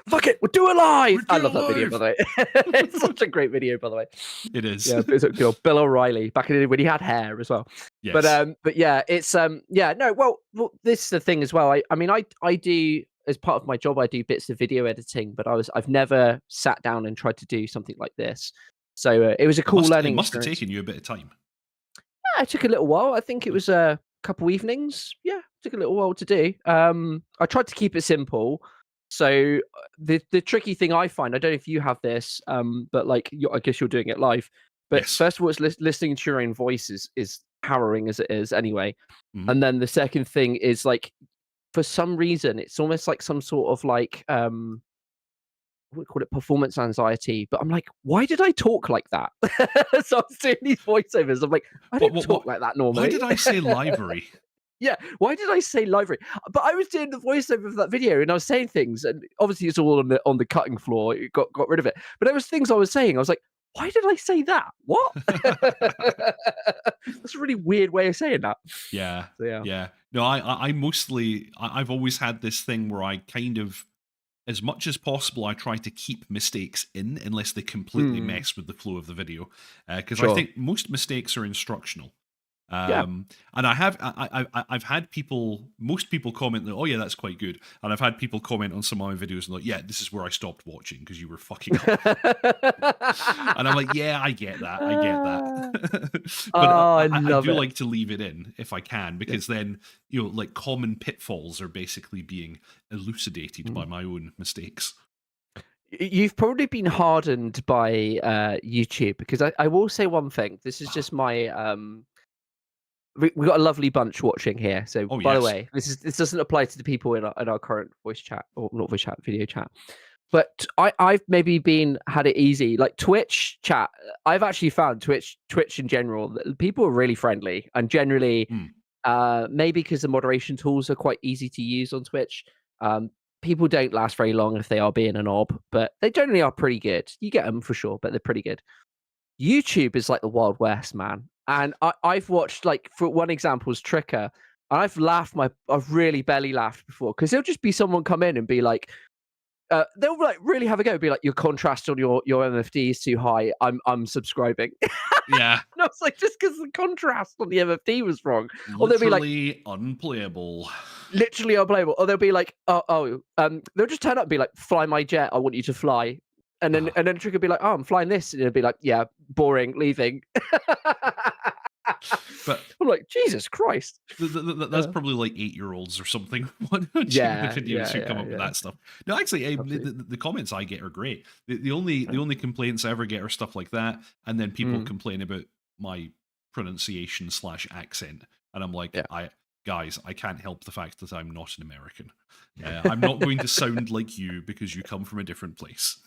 Fuck it, we'll do it live. I love that video, live. by the way. It's such a great video, by the way. It is. Yeah, it's good old Bill O'Reilly back in when he had hair as well. Yes. But yeah, it's no. Well, this is the thing as well. I mean, I do, as part of my job, I do bits of video editing, but I've never sat down and tried to do something like this. So it was a cool learning. It must have taken you a bit of time. Yeah, it took a little while. I think it was a couple evenings. Yeah, it took a little while to do. I tried to keep it simple. So the tricky thing I find, I don't know if you have this, but like I guess you're doing it live. But Yes. first of all, it's listening to your own voice is harrowing as it is anyway. Mm-hmm. And then the second thing is like, for some reason, it's almost like some sort of like we call it performance anxiety, but I'm like, why did I talk like that? So I was doing these voiceovers. I'm like, I don't talk like that normally. Why did I say library? Yeah, why did I say library? But I was doing the voiceover of that video, and I was saying things, and obviously it's all on the cutting floor. It got rid of it, but there was things I was saying. I was like, why did I say that? What? That's a really weird way of saying that. Yeah, so, yeah. No, I mostly I've always had this thing where I kind of, as much as possible, I try to keep mistakes in unless they completely mess with the flow of the video, because I think most mistakes are instructional. And I've had most people comment that, oh yeah, that's quite good, and I've had people comment on some of my videos and like, yeah, this is where I stopped watching because you were fucking up. And I'm like, yeah, I get that. But I do like to leave it in if I can, because then like common pitfalls are basically being elucidated by my own mistakes. You've probably been hardened by YouTube, because I will say one thing. This is just my we've got a lovely bunch watching here. So by the way, this doesn't apply to the people in our current voice chat, or not voice chat, video chat. But I've maybe had it easy. Like Twitch chat, I've actually found Twitch in general, people are really friendly, and generally maybe because the moderation tools are quite easy to use on Twitch. People don't last very long if they are being a knob, but they generally are pretty good. You get them for sure, but they're pretty good. YouTube is like the Wild West, man. And I've watched, like, for one example is Tricker. And I've really belly laughed before, because there'll just be someone come in and be like, they'll like really have a go, be like, your contrast on your MFD is too high. I'm subscribing. Yeah. And I was like, just because the contrast on the MFD was wrong. Or they'll be like, unplayable. Literally unplayable. Or they'll be like, they'll just turn up and be like, fly my jet, I want you to fly. And then Trick would be like, oh, I'm flying this. And it'd be like, yeah, boring, leaving. But I'm like, Jesus Christ. That's probably like 8-year-olds or something. Yeah, videos who come up with that stuff. No, actually, the comments I get are great. The only complaints I ever get are stuff like that, and then people complain about my pronunciation / accent, and I'm like, guys, I can't help the fact that I'm not an American. I'm not going to sound like you because you come from a different place.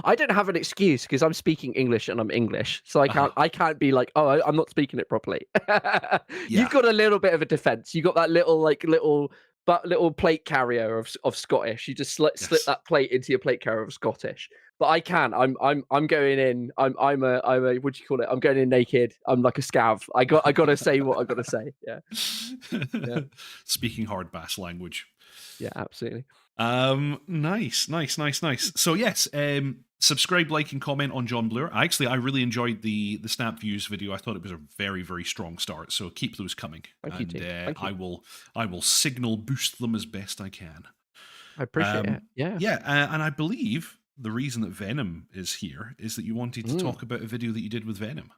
I don't have an excuse because I'm speaking English and I'm English, so Uh-huh. I can't be like, oh, I'm not speaking it properly. You've Yeah. got a little bit of a defense. You got that little little plate carrier of Scottish. You just slip Yes. that plate into your plate carrier of Scottish. But I can. I'm going in. I'm a what do you call it? I'm going in naked. I'm like a scav. I got to say what I got to say. Yeah. Yeah. Speaking hard bass language. Yeah. Absolutely. Nice. So yes, subscribe, like, and comment on John Bloor. I really enjoyed the snap views video. I thought it was a very, very strong start. So keep those coming, Thank you, and too. Thank you. I will signal boost them as best I can. I appreciate it. Yeah. Yeah, and I believe the reason that Venom is here is that you wanted to Mm. talk about a video that you did with Venom.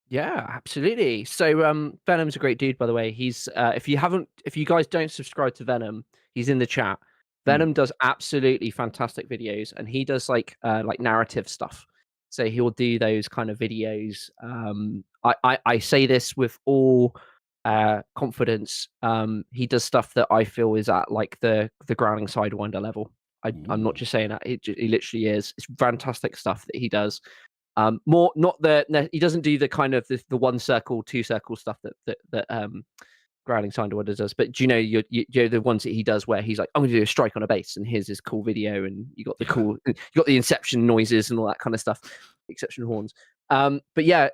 Yeah, absolutely. So Venom's a great dude, by the way. He's if you guys don't subscribe to Venom, he's in the chat. Hmm. Venom does absolutely fantastic videos, and he does like narrative stuff. So he'll do those kind of videos. I say this with all confidence. He does stuff that I feel is at like the Growling Sidewinder level. I'm not Ooh. just saying that. He literally is. It's fantastic stuff that he does. More not the no, he doesn't do the kind of the one circle, two circle stuff that Growling Sidewinder does. But do you know you know the ones that he does where he's like, I'm gonna do a strike on a base, and here's this cool video, and Yeah. you got the Inception noises and all that kind of stuff, Inception horns. But yeah,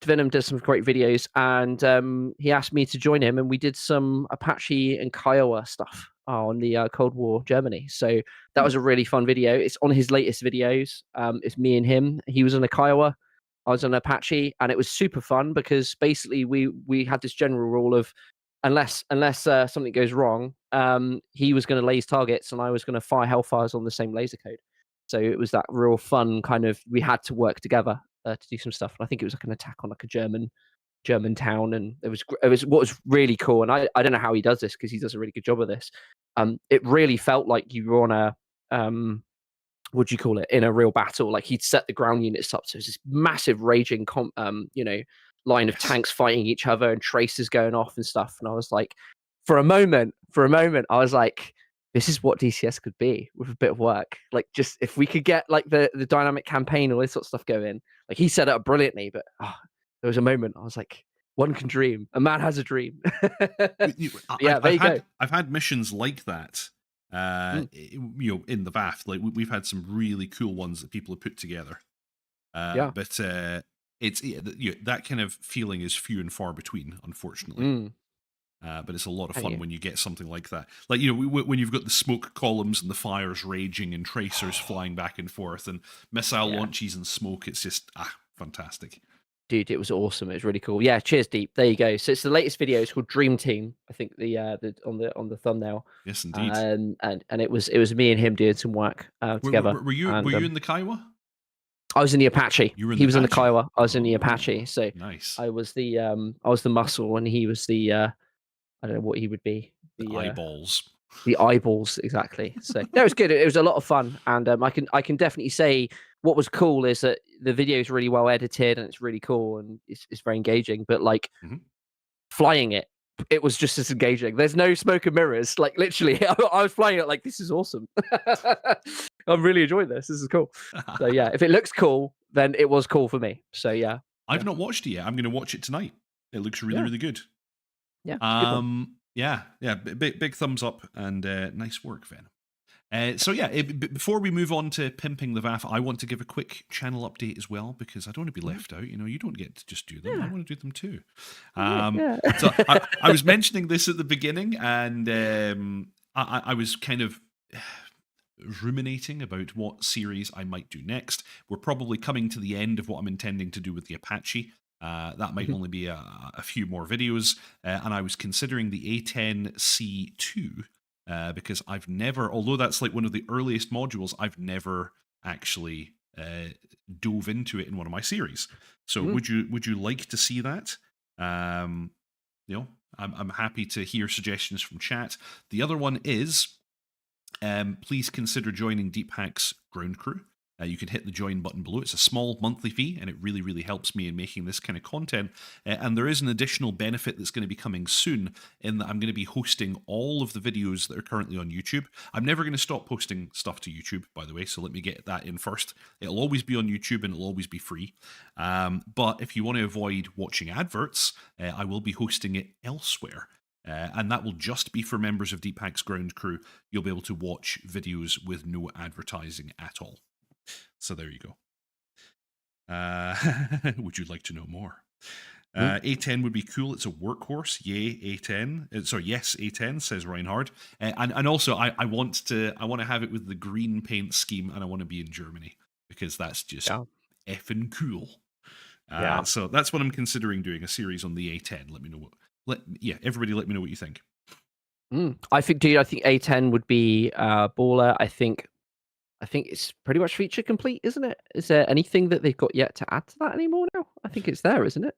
Venom does some great videos, and he asked me to join him, and we did some Apache and Kiowa stuff on the Cold War Germany. So that Hmm. was a really fun video. It's on his latest videos. It's me and him. He was on a Kiowa, I was on Apache, and it was super fun because basically we had this general rule of unless something goes wrong, he was going to laser targets and I was going to fire hellfires on the same laser code. So it was that real fun kind of we had to work together to do some stuff. And I think it was like an attack on like a German town, and it was what was really cool. And I don't know how he does this because he does a really good job of this. It really felt like you were on a what do you call it, in a real battle. Like he'd set the ground units up, so it was this massive raging line of Yes. tanks fighting each other and tracers going off and stuff. And I was like, for a moment, I was like, this is what DCS could be with a bit of work. Like, just if we could get like the dynamic campaign, all this sort of stuff going. Like he set it up brilliantly, but there was a moment I was like, one can dream. A man has a dream. Yeah, there you go. I've had missions like that. Mm, In the VAF, like we've had some really cool ones that people have put together. yeah. But it's that kind of feeling is few and far between, unfortunately. Mm, But it's a lot of thank fun you. when you get something like that. Like when you've got the smoke columns and the fires raging and tracers flying back and forth and missile Yeah. launches and smoke. It's just fantastic. Dude, it was awesome. It was really cool. Yeah, cheers, Deep. There you go. So it's the latest video. It's called Dream Team. I think the on the thumbnail, Yes, indeed. and it was me and him doing some work together. Were And you in the Kiowa? I was in the Apache. You were in He the was in the Apache. Kiowa. I was in the Oh, Apache. So nice. I was the muscle, and he was the I don't know what he would be. The eyeballs. The eyeballs, exactly. So no, it was good. It was a lot of fun, and I can definitely say what was cool is that the video is really well edited and it's really cool and it's very engaging. But like Mhm. flying it, it was just as engaging. There's no smoke and mirrors. Like literally, I was flying it like this is awesome. I'm really enjoying this. This is cool. So yeah, if it looks cool, then it was cool for me. So yeah, I've yeah, not watched it yet. I'm going to watch it tonight. It looks really, yeah, really good. yeah. It's a good one. Yeah. Big thumbs up and nice work, Venom. So yeah, before we move on to pimping the VAF, I want to give a quick channel update as well because I don't want to be Mhm. left out. You don't get to just do them. I Yeah, want to do them too. yeah. So I was mentioning this at the beginning, and I was kind of ruminating about what series I might do next. We're probably coming to the end of what I'm intending to do with the Apache. That might Mhm. only be a few more videos, and I was considering the A10C2 because I've never, although that's like one of the earliest modules, I've never actually dove into it in one of my series. So Mm. would you like to see that? Um, I'm happy to hear suggestions from chat. The other one is please consider joining Deep Hack's ground crew. You can hit the join button below. It's a small monthly fee, and it really, really helps me in making this kind of content. And there is an additional benefit that's going to be coming soon, in that I'm going to be hosting all of the videos that are currently on YouTube. I'm never going to stop posting stuff to YouTube, by the way, so let me get that in first. It'll always be on YouTube, and it'll always be free. But if you want to avoid watching adverts, I will be hosting it elsewhere. And that will just be for members of Deep Hack's ground crew. You'll be able to watch videos with no advertising at all. So there you go. Would you like to know more? A10 would be cool. It's a workhorse. Yay, A10. Sorry, yes, A10, says Reinhard. And also, I want to have it with the green paint scheme, and I want to be in Germany, because that's just effing cool. So that's what I'm considering doing, a series on the A10. Let me know everybody let me know what you think. I think A10 would be baller. I think it's pretty much feature complete, isn't it? Is there anything that they've got yet to add to that anymore now? I think it's there, isn't it?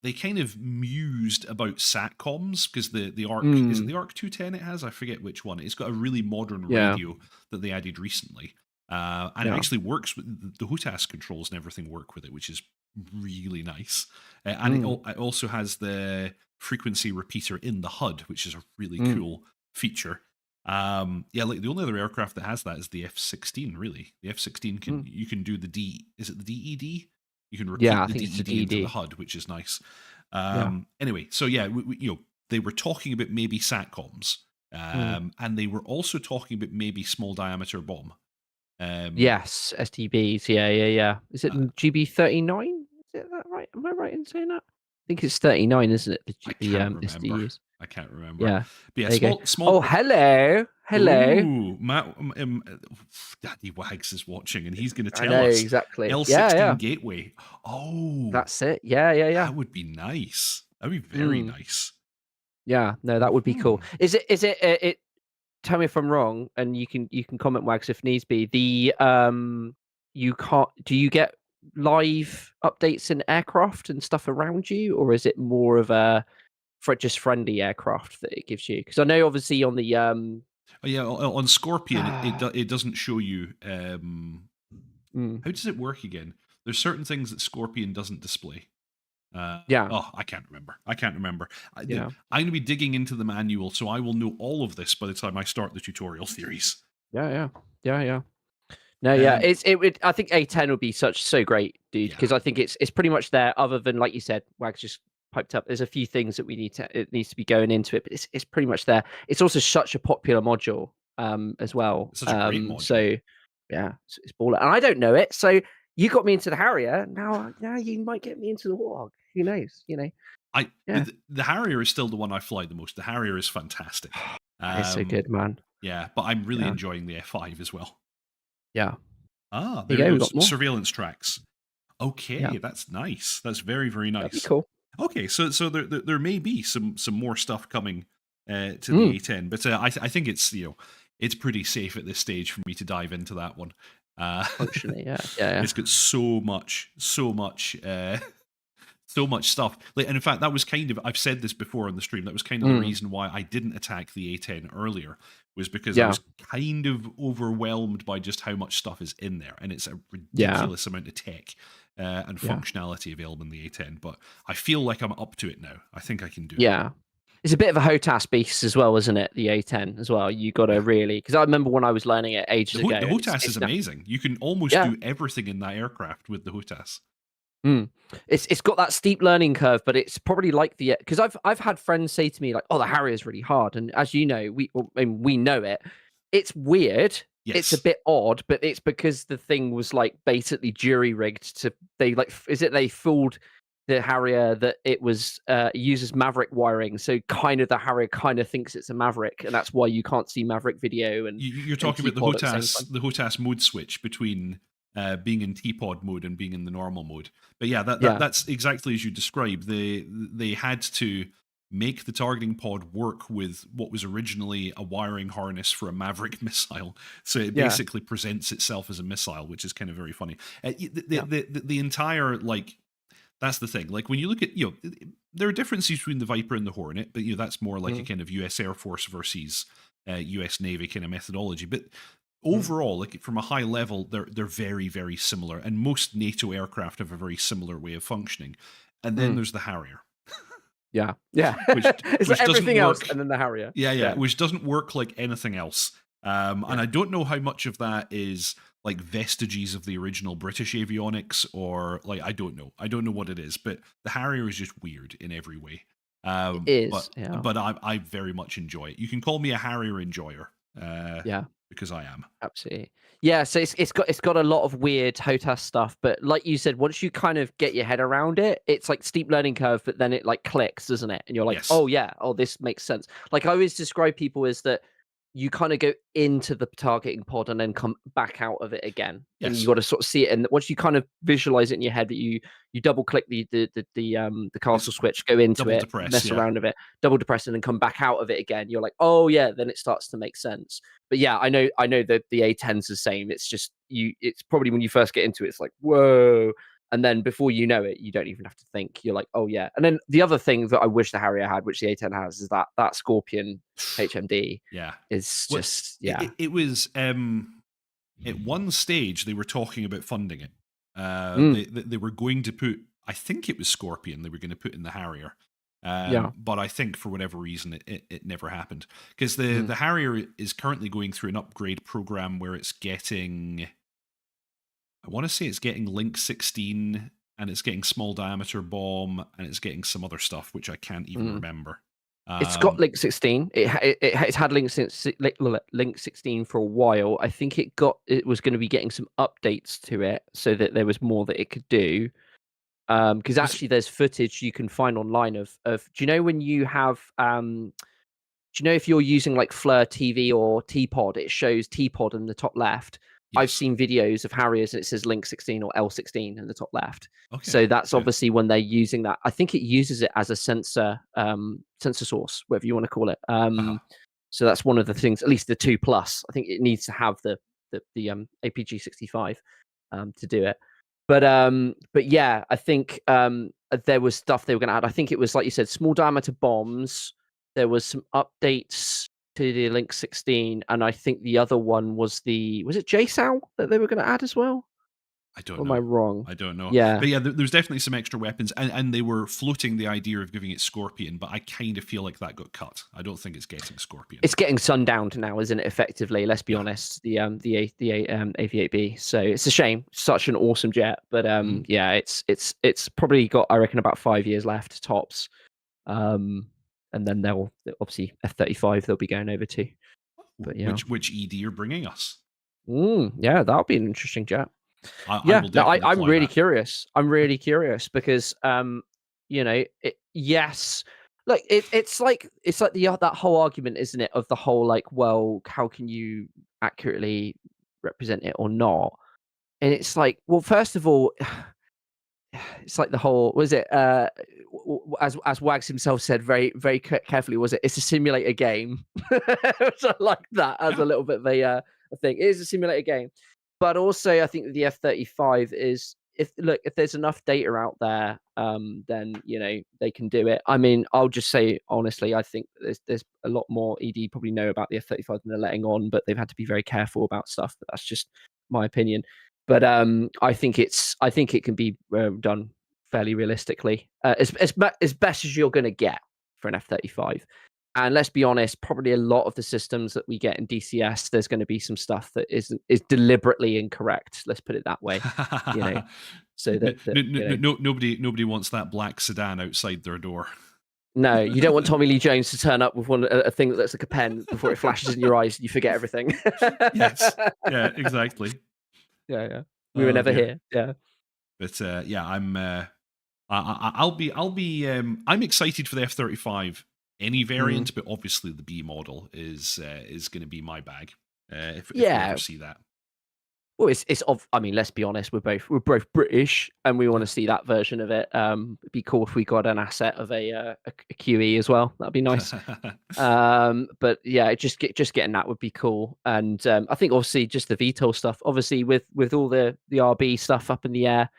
They kind of mused about satcoms, because the ARC, is it the ARC 210 it has? I forget which one. It's got a really modern radio that they added recently. And it actually works with the HOTAS controls, and everything work with it, which is really nice. And it also has the frequency repeater in the HUD, which is a really cool feature. Like the only other aircraft that has that is the F-16. Really, the F-16 you can do is it the DED? You can repeat the DED into the HUD, which is nice. Anyway, so they were talking about maybe satcoms, and they were also talking about maybe small diameter bomb. Yes, STBs. Yeah. Is it GB39? Is it that right? Am I right in saying that? I think it's 39, isn't it? I can't remember. I can't remember. Yeah. But yeah, small. Oh, hello. Ooh, Matt, Daddy Wags is watching, and he's going to tell us exactly. L16 gateway. Oh, that's it. Yeah. That would be nice. That'd be very nice. Yeah. No, that would be cool. Is it? Tell me if I'm wrong, and you can comment, Wags, if needs be. Do you get live updates in aircraft and stuff around you, or is it more of a just friendly aircraft that it gives you? Because I know obviously on the on Scorpion it doesn't show you. How does it work again? There's certain things that Scorpion doesn't display. Oh, I can't remember. I'm going to be digging into the manual, so I will know all of this by the time I start the tutorial series. Yeah. No, I think A10 would be so great, dude, because I think it's pretty much there. Other than, like you said, Wags just piped up. There's a few things that it needs to be going into it, but it's pretty much there. It's also such a popular module as well. It's such a great module. So yeah, it's baller, and I don't know it. So you got me into the Harrier. Now you might get me into the Warthog. Who knows? The Harrier is still the one I fly the most. The Harrier is fantastic. It's so good, man. Yeah, but I'm really enjoying the F5 as well. Yeah. There you go. Surveillance tracks. Okay, that's nice. That's very, very nice. That'd be cool. Okay, so there may be some more stuff coming to the A10, but I think it's it's pretty safe at this stage for me to dive into that one. Functionally, yeah. It's got so much stuff. And in fact, that was I've said this before on the stream, that was kind of the reason why I didn't attack the A10 earlier, was because I was kind of overwhelmed by just how much stuff is in there, and it's a ridiculous amount of tech and functionality available in the A10. But I feel like I'm up to it now. I think I can do it. Yeah. It's a bit of a HOTAS beast as well, isn't it? The A10 as well. You got to really, because I remember when I was learning it ages ago. The HOTAS is amazing. You can almost do everything in that aircraft with the HOTAS. It's got that steep learning curve, but it's probably like because I've had friends say to me like, "Oh, the Harrier is really hard," and as you know, we know it. It's weird. Yes. It's a bit odd, but it's because the thing was like basically jury rigged to they fooled the Harrier that it was uses Maverick wiring, so kind of the Harrier kind of thinks it's a Maverick, and that's why you can't see Maverick video. And you're talking about the HOTAS mode switch between being in T-pod mode and being in the normal mode. But that's exactly as you described. They had to make the targeting pod work with what was originally a wiring harness for a Maverick missile. So it basically presents itself as a missile, which is kind of very funny. The entire, like, that's the thing. Like, when you look at, there are differences between the Viper and the Hornet, but that's more like a kind of US Air Force versus US Navy kind of methodology. But overall, like from a high level, they're very, very similar, and most NATO aircraft have a very similar way of functioning. And then Mm. there's the Harrier, Yeah. Yeah. which It's like which doesn't everything else, work. and then the Harrier. Yeah, Yeah. which doesn't work like anything else. And Yeah. I don't know how much of that is like vestiges of the original British avionics, or like I don't know. I don't know what it is, but the Harrier is just weird in every way. It But is. Yeah. I very much enjoy it. You can call me a Harrier enjoyer, Yeah. because I am. Absolutely. Yeah, so it's got a lot of weird HOTAS stuff, but like you said, once you kind of get your head around it, it's like steep learning curve, but then it like clicks, doesn't it? And you're like, Yes. oh yeah, oh this makes sense. Like I always describe people as that you kind of go into the targeting pod and then come back out of it again. And you Yes. got to sort of see it. And once you kind of visualize it in your head, that you double click the It's castle switch, go into double it, depress. mess Yeah. around with it, double depress, and then come back out of it again. You're like, oh yeah, then it starts to make sense. But yeah, I know that the A10's the same. It's just it's probably when you first get into it, it's like, whoa. And then before you know it, you don't even have to think. You're like, oh yeah. And then the other thing that I wish the Harrier had, which the A10 has, is that Scorpion HMD Yeah. is Well, just yeah. it was at one stage they were talking about funding it. Mm, They were going to put, I think it was Scorpion, they were going to put in the Harrier. yeah. But I think for whatever reason it never happened, because the Mm, Harrier is currently going through an upgrade program where it's getting, I want to say it's getting Link 16, and it's getting small diameter bomb, and it's getting some other stuff which I can't even mm. remember. It's got Um, Link 16. It's had Link 16 for a while. I think it was going to be getting some updates to it so that there was more that it could do. Because was actually, there's footage you can find online of. Do you know when you have do you know if you're using like Fleur TV or T-Pod, it shows T-Pod in the top left. I've yes. seen videos of Harriers and it says Link 16 or L16 in the top left. Okay. So that's Yeah. obviously when they're using that. I think it uses it as a sensor source, whatever you want to call it. Uh-huh. So that's one of the things, at least the 2 plus. I think it needs to have the APG 65 to do it. But yeah, I think there was stuff they were going to add. I think it was like you said, small diameter bombs. There was some updates to the Link 16, and I think the other one was it JSOW that they were going to add as well? I don't Or am I know. wrong? I don't know. Yeah, But yeah, there's definitely some extra weapons, and they were floating the idea of giving it Scorpion, but I kind of feel like that got cut. I don't think it's getting Scorpion. it's getting sundowned now, isn't it? Effectively, let's be Yeah. honest. The AV8B. So it's a shame. Such an awesome jet, but Mm. yeah, it's probably got, I reckon, about 5 years left tops. And then they'll obviously F-35 they'll be going over to. But yeah, Which ED are bringing us? yeah, that'll be an interesting jet. I Yeah, will no, definitely I'm fly really that. curious. I'm really curious because yes, look, it's like that whole argument, isn't it, of the whole like, well, how can you accurately represent it or not? And it's like, well, first of all, it's like the whole was it as Wags himself said very very carefully, was it's a simulator game. Which I like that as Yeah. a little bit of a thing. It is a simulator game, but also I think that the F-35 is, if there's enough data out there, then they can do it. I mean, I'll just say honestly, I think there's a lot more ED probably know about the F-35 than they're letting on, but they've had to be very careful about stuff. But that's just my opinion. But I think it can be done fairly realistically, as best as you're going to get for an F-35. And let's be honest, probably a lot of the systems that we get in DCS, there's going to be some stuff that is deliberately incorrect. Let's put it that way. You know, so Nobody wants that black sedan outside their door. no, you don't want Tommy Lee Jones to turn up with a thing that looks like a pen before it flashes in your eyes and you forget everything. Yes. Yeah, exactly. Yeah. We were Oh never dear. here. Yeah. But yeah, I'm excited for the F-35, any Mm. variant, but obviously the B model is going to be my bag, if we Yeah. ever see that. Well, I mean, let's be honest. We're both British, and we want Yeah. to see that version of it. It'd be cool if we got an asset of a QE as well. That'd be nice. But yeah, just getting that would be cool. And I think obviously just the VTOL stuff. Obviously, with all the RB stuff up in the air,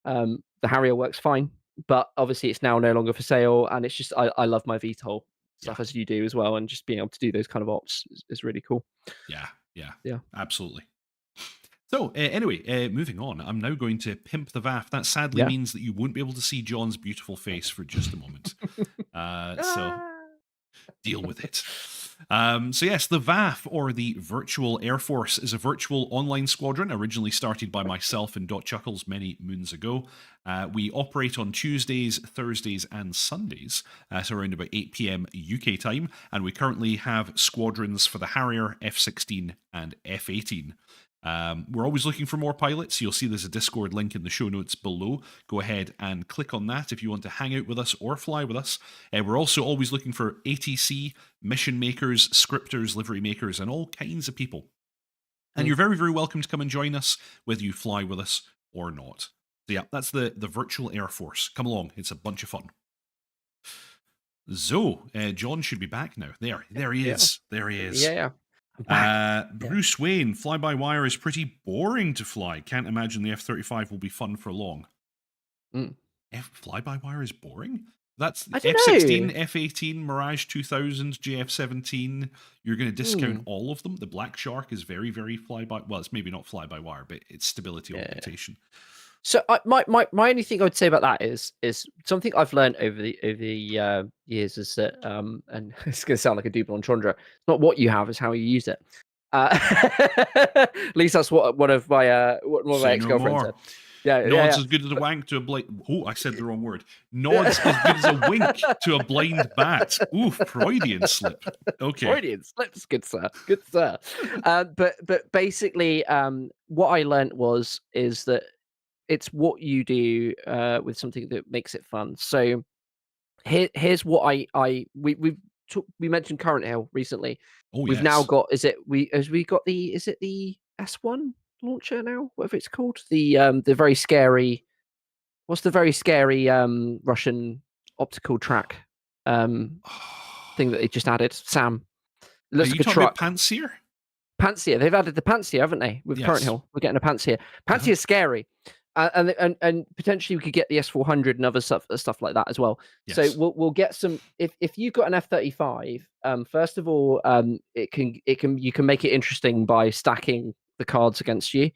the Harrier works fine. But obviously, it's now no longer for sale. And it's just I love my VTOL Yeah. stuff, as you do as well, and just being able to do those kind of ops is really cool. Yeah. Yeah, Yeah. absolutely. So anyway, moving on. I'm now going to pimp the VAF. That sadly Yeah. means that you won't be able to see John's beautiful face for just a moment. So Ah. deal with it. So yes, the VAF, or the Virtual Air Force, is a virtual online squadron originally started by myself and Dot Chuckles many moons ago. We operate on Tuesdays, Thursdays, and Sundays, so around about 8 p.m. UK time, and we currently have squadrons for the Harrier, F-16, and F-18. We're always looking for more pilots. You'll see there's a Discord link in the show notes below. Go ahead and click on that if you want to hang out with us or fly with us. We're also always looking for ATC, mission makers, scripters, livery makers, and all kinds of people. And you're very, very welcome to come and join us, whether you fly with us or not. So yeah, that's the Virtual Air Force. Come along, it's a bunch of fun. So, John should be back now. There he is. There he is. Yeah. I'm back. Bruce Wayne, fly-by-wire is pretty boring to fly. Can't imagine the F-35 will be fun for long. Fly-by-wire is boring? That's I don't F-16, know. F-18, Mirage 2000, JF-17. You're going to discount all of them? The Black Shark is very, very fly-by... Well, it's maybe not fly-by-wire, but it's stability augmentation. So my only thing I would say about that is something I've learned over the years is that and it's going to sound like a double entendre. It's not what you have, it's how you use it. At least that's what one of my ex-girlfriends said. Yeah, Nods as good as a wank to a blind... Oh, I said the wrong word. Nods as good as a wink to a blind bat. Ooh, Freudian slip. Okay. Freudian slips, good sir. Good sir. But basically, what I learned is that it's what you do with something that makes it fun. So here's what we mentioned Current Hill recently. Oh, We've yes. now got is it the S1 launcher now? Whatever it's called. The very scary what's the very scary Russian optical track thing that they just added? Sam. It looks Are like you a talking truck. about Pantsier? Pantsier. They've added the Pantsier, haven't they? With Current Hill. We're getting a Pantsier. Pantsier is scary. And potentially we could get the S400 and other stuff like that as well. Yes. So we'll get some. If you've got an F-35, first of all, you can make it interesting by stacking the cards against you.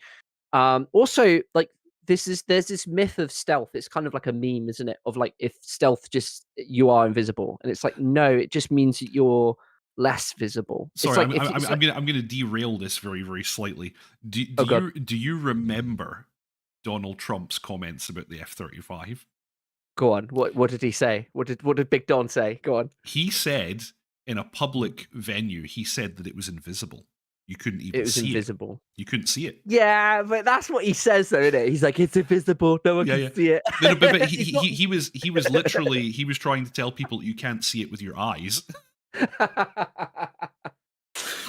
Also, like there's this myth of stealth. It's kind of like a meme, isn't it? Of like if stealth just you are invisible, and it's like no, it just means that you're less visible. Sorry, It's like, I'm gonna derail this very, very slightly. Do you remember Donald Trump's comments about the F-35? Go on. What did he say? What did Big Don say? Go on. He said in a public venue, he said that it was invisible. You couldn't even see invisible. You couldn't see it. Yeah, but that's what he says, though, isn't it? He's like, it's invisible. No one can see it. No, but he was literally he was trying to tell people you can't see it with your eyes.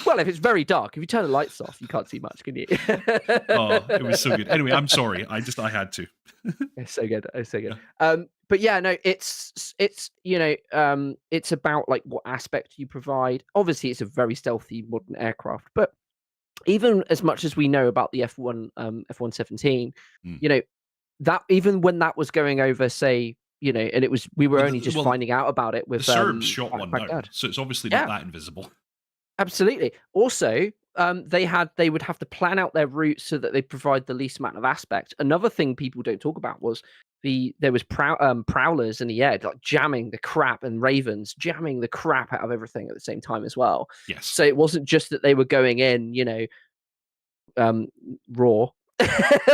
Well, if it's very dark, if you turn the lights off, you can't see much, can you? Oh, it was so good. Anyway, I'm sorry. I had to. It's so good. It's so good. But yeah, no, it's it's about like what aspect you provide. Obviously, it's a very stealthy modern aircraft, but even as much as we know about the F117, that even when that was going over, say, and we were only just finding out about it with the Serbs shot one down, so it's obviously not that invisible. Absolutely. Also, they would have to plan out their routes so that they provide the least amount of aspect. Another thing people don't talk about was there was prowlers in the air, like jamming the crap, and ravens jamming the crap out of everything at the same time as well. Yes. So it wasn't just that they were going in, raw.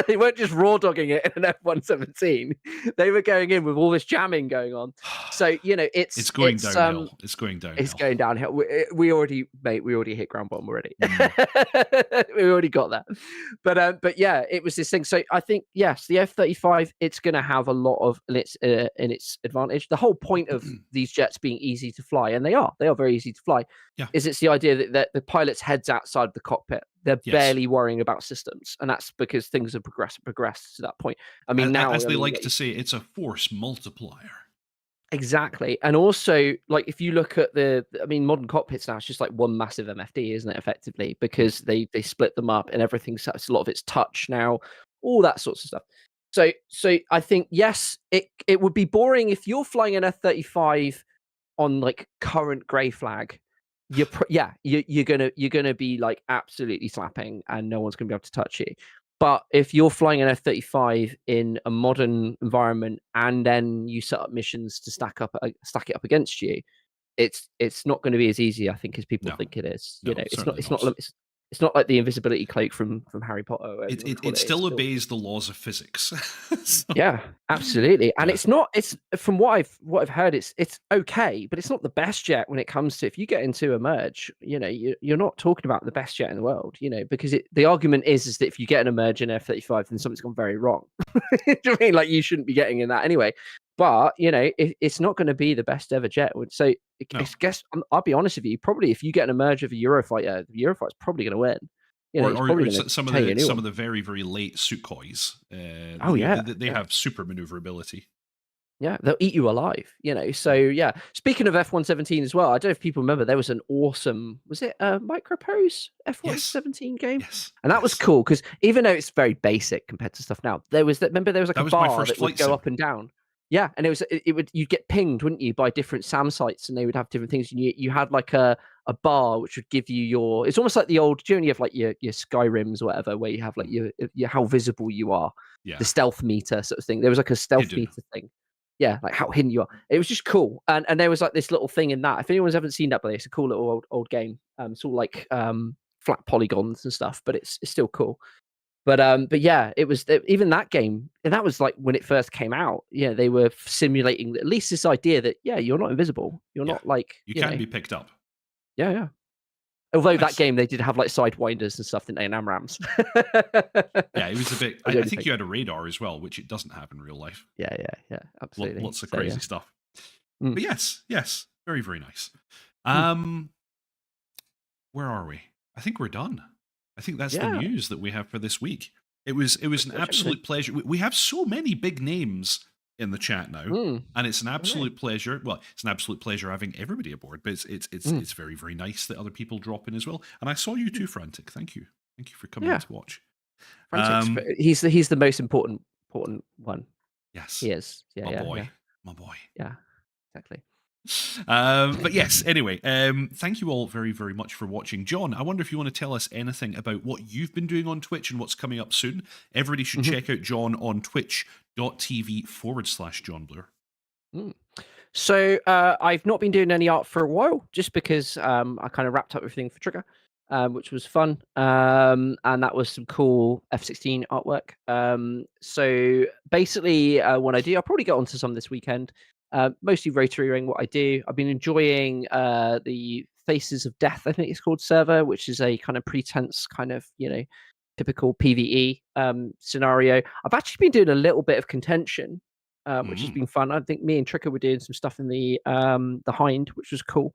They weren't just raw dogging it in an F117. They were going in with all this jamming going on. So it's going downhill. It's going downhill. It's going downhill. We already hit ground bottom already. We already got that. But yeah, it was this thing. So I think yes, the F-35 it's going to have a lot of in its advantage. The whole point of these jets being easy to fly, and they are very easy to fly. Yeah. Is it's the idea that the pilot's head's outside the cockpit. They're barely worrying about systems, and that's because things have progressed to that point. I mean, now as they like to say, it's a force multiplier. Exactly. And also, like, if you look at modern cockpits now, it's just like one massive MFD, isn't it, effectively? Because they split them up and everything's a lot of it's touch now, all that sorts of stuff. So I think, yes, it would be boring if you're flying an F-35 on like current grey flag. you're gonna be like absolutely slapping, and no one's gonna be able to touch you. But if you're flying an F-35 in a modern environment, and then you set up missions to stack it up against you, it's not going to be as easy, I think, as people No, think it is. no, certainly It's not not. it's not like the invisibility cloak from Harry Potter or whatever you It want to it, call it it. It's still still, obeys the laws of physics. So, yeah, absolutely. And yeah, it's from what I've heard, it's okay, but it's not the best jet when it comes to, if you get into a merge, you're not talking about the best jet in the world, because the argument is that if you get an emerge in F-35, then something's gone very wrong. Do you know what I mean? Like, you shouldn't be getting in that anyway. But it's not going to be the best ever jet. So I no. guess I'll be honest with you. Probably if you get an emerge of a Eurofighter, the Eurofighter's probably going to win. He's probably going to Some of take a new some one. of the very, very late Sukhois. Oh yeah, They yeah. have super maneuverability. Yeah, they'll eat you alive, So yeah. Speaking of F-117 as well, I don't know if people remember, there was an awesome, was it a Micropose Yes, F-117 game? yes, And that was yes. cool because even though it's very basic compared to stuff now, remember there was like That a was my bar first that would flight go sim. up and down. Yeah, and you'd get pinged, wouldn't you, by different SAM sites, and they would have different things. And you had like a bar which would give you it's almost like the old, do you know, you have like your Skyrims or whatever, where you have like your how visible you are, Yeah, the stealth meter sort of thing. There was like a you stealth do. meter thing. Yeah, like how hidden you are. It was just cool. And there was like this little thing in that. If anyone's haven't seen that, but it's a cool little old game. It's all like flat polygons and stuff, but it's still cool. But yeah, even that game, and that was like when it first came out. Yeah, they were simulating at least this idea that, yeah, you're not invisible. You're Yeah, not like, you can be picked up. yeah, yeah. Although that Nice. game, they did have like sidewinders and stuff, didn't they, and AMRAMs. Yeah, it was a bit. Was I the only think thing. you had a radar as well, which it doesn't have in real life. Yeah, absolutely. Lots of So yeah. crazy stuff. Mm. But yes, very, very nice. Mm. Where are we? I think we're done. I think that's the Yeah. news that we have for this week. It was an absolute pleasure. We have so many big names in the chat now, and it's an absolute pleasure. Well, it's an absolute pleasure having everybody aboard, but it's very, very nice that other people drop in as well. And I saw you too, Frantic. Thank you for coming in to watch. Frantic's, he's the most important one. Yes, He is. Yeah, my boy, yeah. my boy. Yeah, exactly. But yes, anyway, thank you all very, very much for watching. John, I wonder if you want to tell us anything about what you've been doing on Twitch and what's coming up soon. Everybody should check out John on twitch.tv/John Bloor. So I've not been doing any art for a while, just because I kind of wrapped up everything for Trigger, which was fun. And that was some cool F-16 artwork. So basically, what I do, I'll probably get onto some this weekend. Mostly rotarying what I do. I've been enjoying the Faces of Death, I think it's called, server, which is a kind of pretense kind of, typical PvE scenario. I've actually been doing a little bit of contention, which has been fun. I think me and Tricker were doing some stuff in the Hind, which was cool.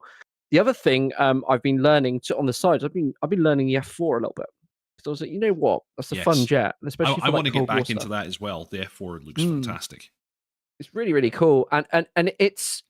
The other thing I've been learning on the side, I've been learning the F4 a little bit. So I was like, you know what? That's a fun jet, especially for I like want to get Cold War back into stuff. that as well. The F4 looks fantastic. It's really, really cool, and it's.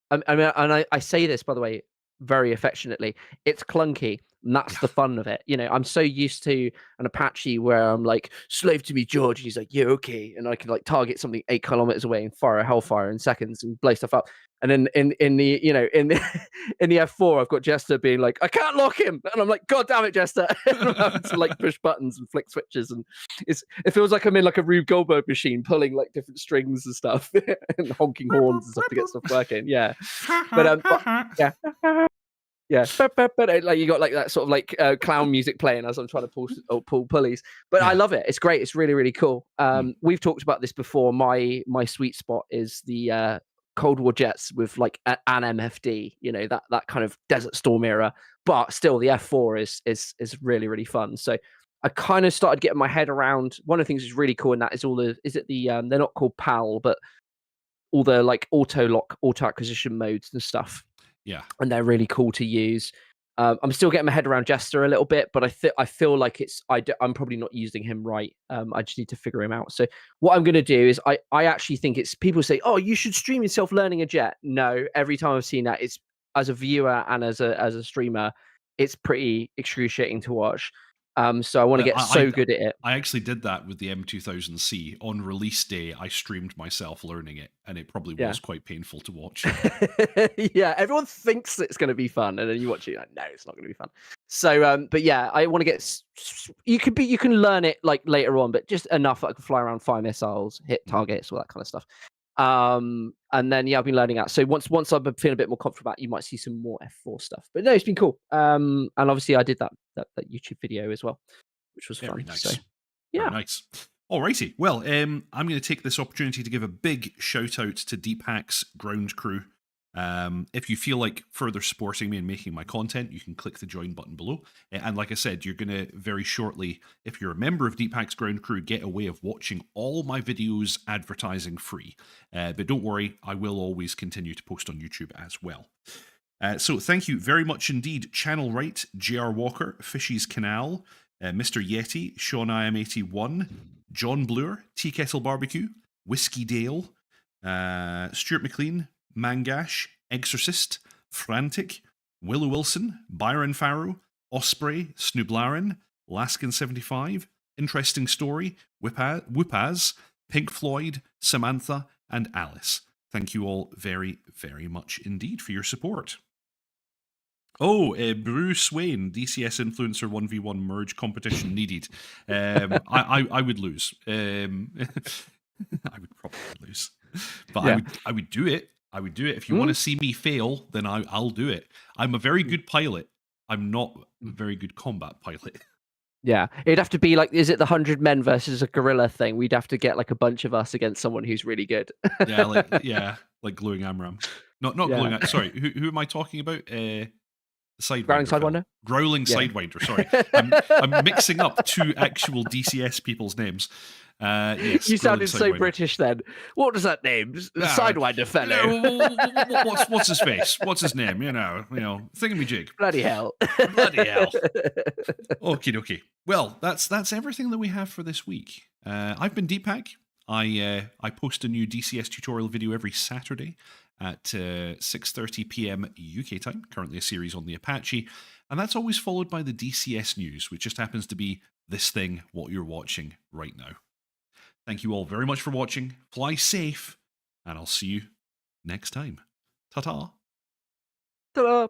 I mean, and I say this, by the way, very affectionately. It's clunky, and that's the fun of it. I'm so used to an Apache where I'm like, slave to me, George. And he's like, yeah, okay, and I can like target something 8 kilometers away and fire a Hellfire in seconds and blow stuff up. And then in the in the F4, I've got Jester being like, I can't lock him, and I'm like, God damn it, Jester! And I'm having to like push buttons and flick switches, and it feels like I'm in like a Rube Goldberg machine, pulling like different strings and stuff, and honking horns and stuff to get stuff working. Yeah, but yeah. Yeah, but like you got like that sort of like clown music playing as I'm trying to pull pulleys. But I love it. It's great. It's really, really cool. We've talked about this before. My sweet spot is the Cold War jets with like an MFD. That kind of Desert Storm era. But still, the F4 is really, really fun. So I kind of started getting my head around. One of the things that's really cool in that is they're not called PAL, but all the like auto lock, auto acquisition modes and stuff. Yeah, and they're really cool to use. I'm still getting my head around Jester a little bit, but I feel like I'm probably not using him right. I just need to figure him out. So what I'm going to do is I actually think it's, people say, oh, you should stream yourself learning a jet. No, every time I've seen that, it's as a viewer and as a streamer, it's pretty excruciating to watch. So I want to get so I good at it. I actually did that with the M2000C. On release day, I streamed myself learning it, and it probably Yeah. was quite painful to watch. Yeah, everyone thinks it's going to be fun, and then you watch it, you're like, no, it's not going to be fun. So, but yeah, I want to get. You can learn it like later on, but just enough that I can fly around, fire missiles, hit targets, all that kind of stuff. And then yeah, I've been learning that. So once I've been feeling a bit more confident about it, you might see some more F4 stuff. But no, it's been cool. And obviously I did that YouTube video as well, which was Very fun. nice. So Very yeah. nice. Alrighty. Well, I'm going to take this opportunity to give a big shout out to Deep Hack's ground crew. If you feel like further supporting me and making my content, you can click the join button below. And like I said, you're going to very shortly, if you're a member of Deep Hack's ground crew, get a way of watching all my videos advertising free. But don't worry, I will always continue to post on YouTube as well. So thank you very much indeed, Channel Right, JR Walker, Fishy's Canal, Mr. Yeti, Sean IM81, John Bloor, Tea Kettle Barbecue, Whiskey Dale, Stuart McLean, Mangash, Exorcist, Frantic, Willow Wilson, Byron Farrow, Osprey, Snublarin, Laskin75, Interesting Story, Whoopaz, Pink Floyd, Samantha, and Alice. Thank you all very, very much indeed for your support. Oh, Bruce Wayne, DCS influencer 1v1 merge competition needed. I would lose. I would probably lose, but Yeah. I would do it. I would do it. If you want to see me fail, then I'll do it. I'm a very good pilot. I'm not a very good combat pilot. Yeah, it'd have to be like, is it the 100 men versus a gorilla thing? We'd have to get like a bunch of us against someone who's really good. like Glowing Amram. Not Glowing. Sorry, who am I talking about? Growling Sidewinder. Growling Yeah. Sidewinder. Sorry, I'm mixing up two actual DCS people's names. Yes, You sounded so Sidewinder. British then. What does that name? Sidewinder fellow. What's his face? What's his name? You know, thingamajig. Bloody hell. Bloody hell. Okie dokie. Well, that's everything that we have for this week. I've been Deepak. I post a new DCS tutorial video every Saturday at 6:30 p.m. UK time, currently a series on the Apache, and that's always followed by the DCS news, which just happens to be this thing, what you're watching right now. Thank you all very much for watching, fly safe, and I'll see you next time. Ta-ta! Ta-da.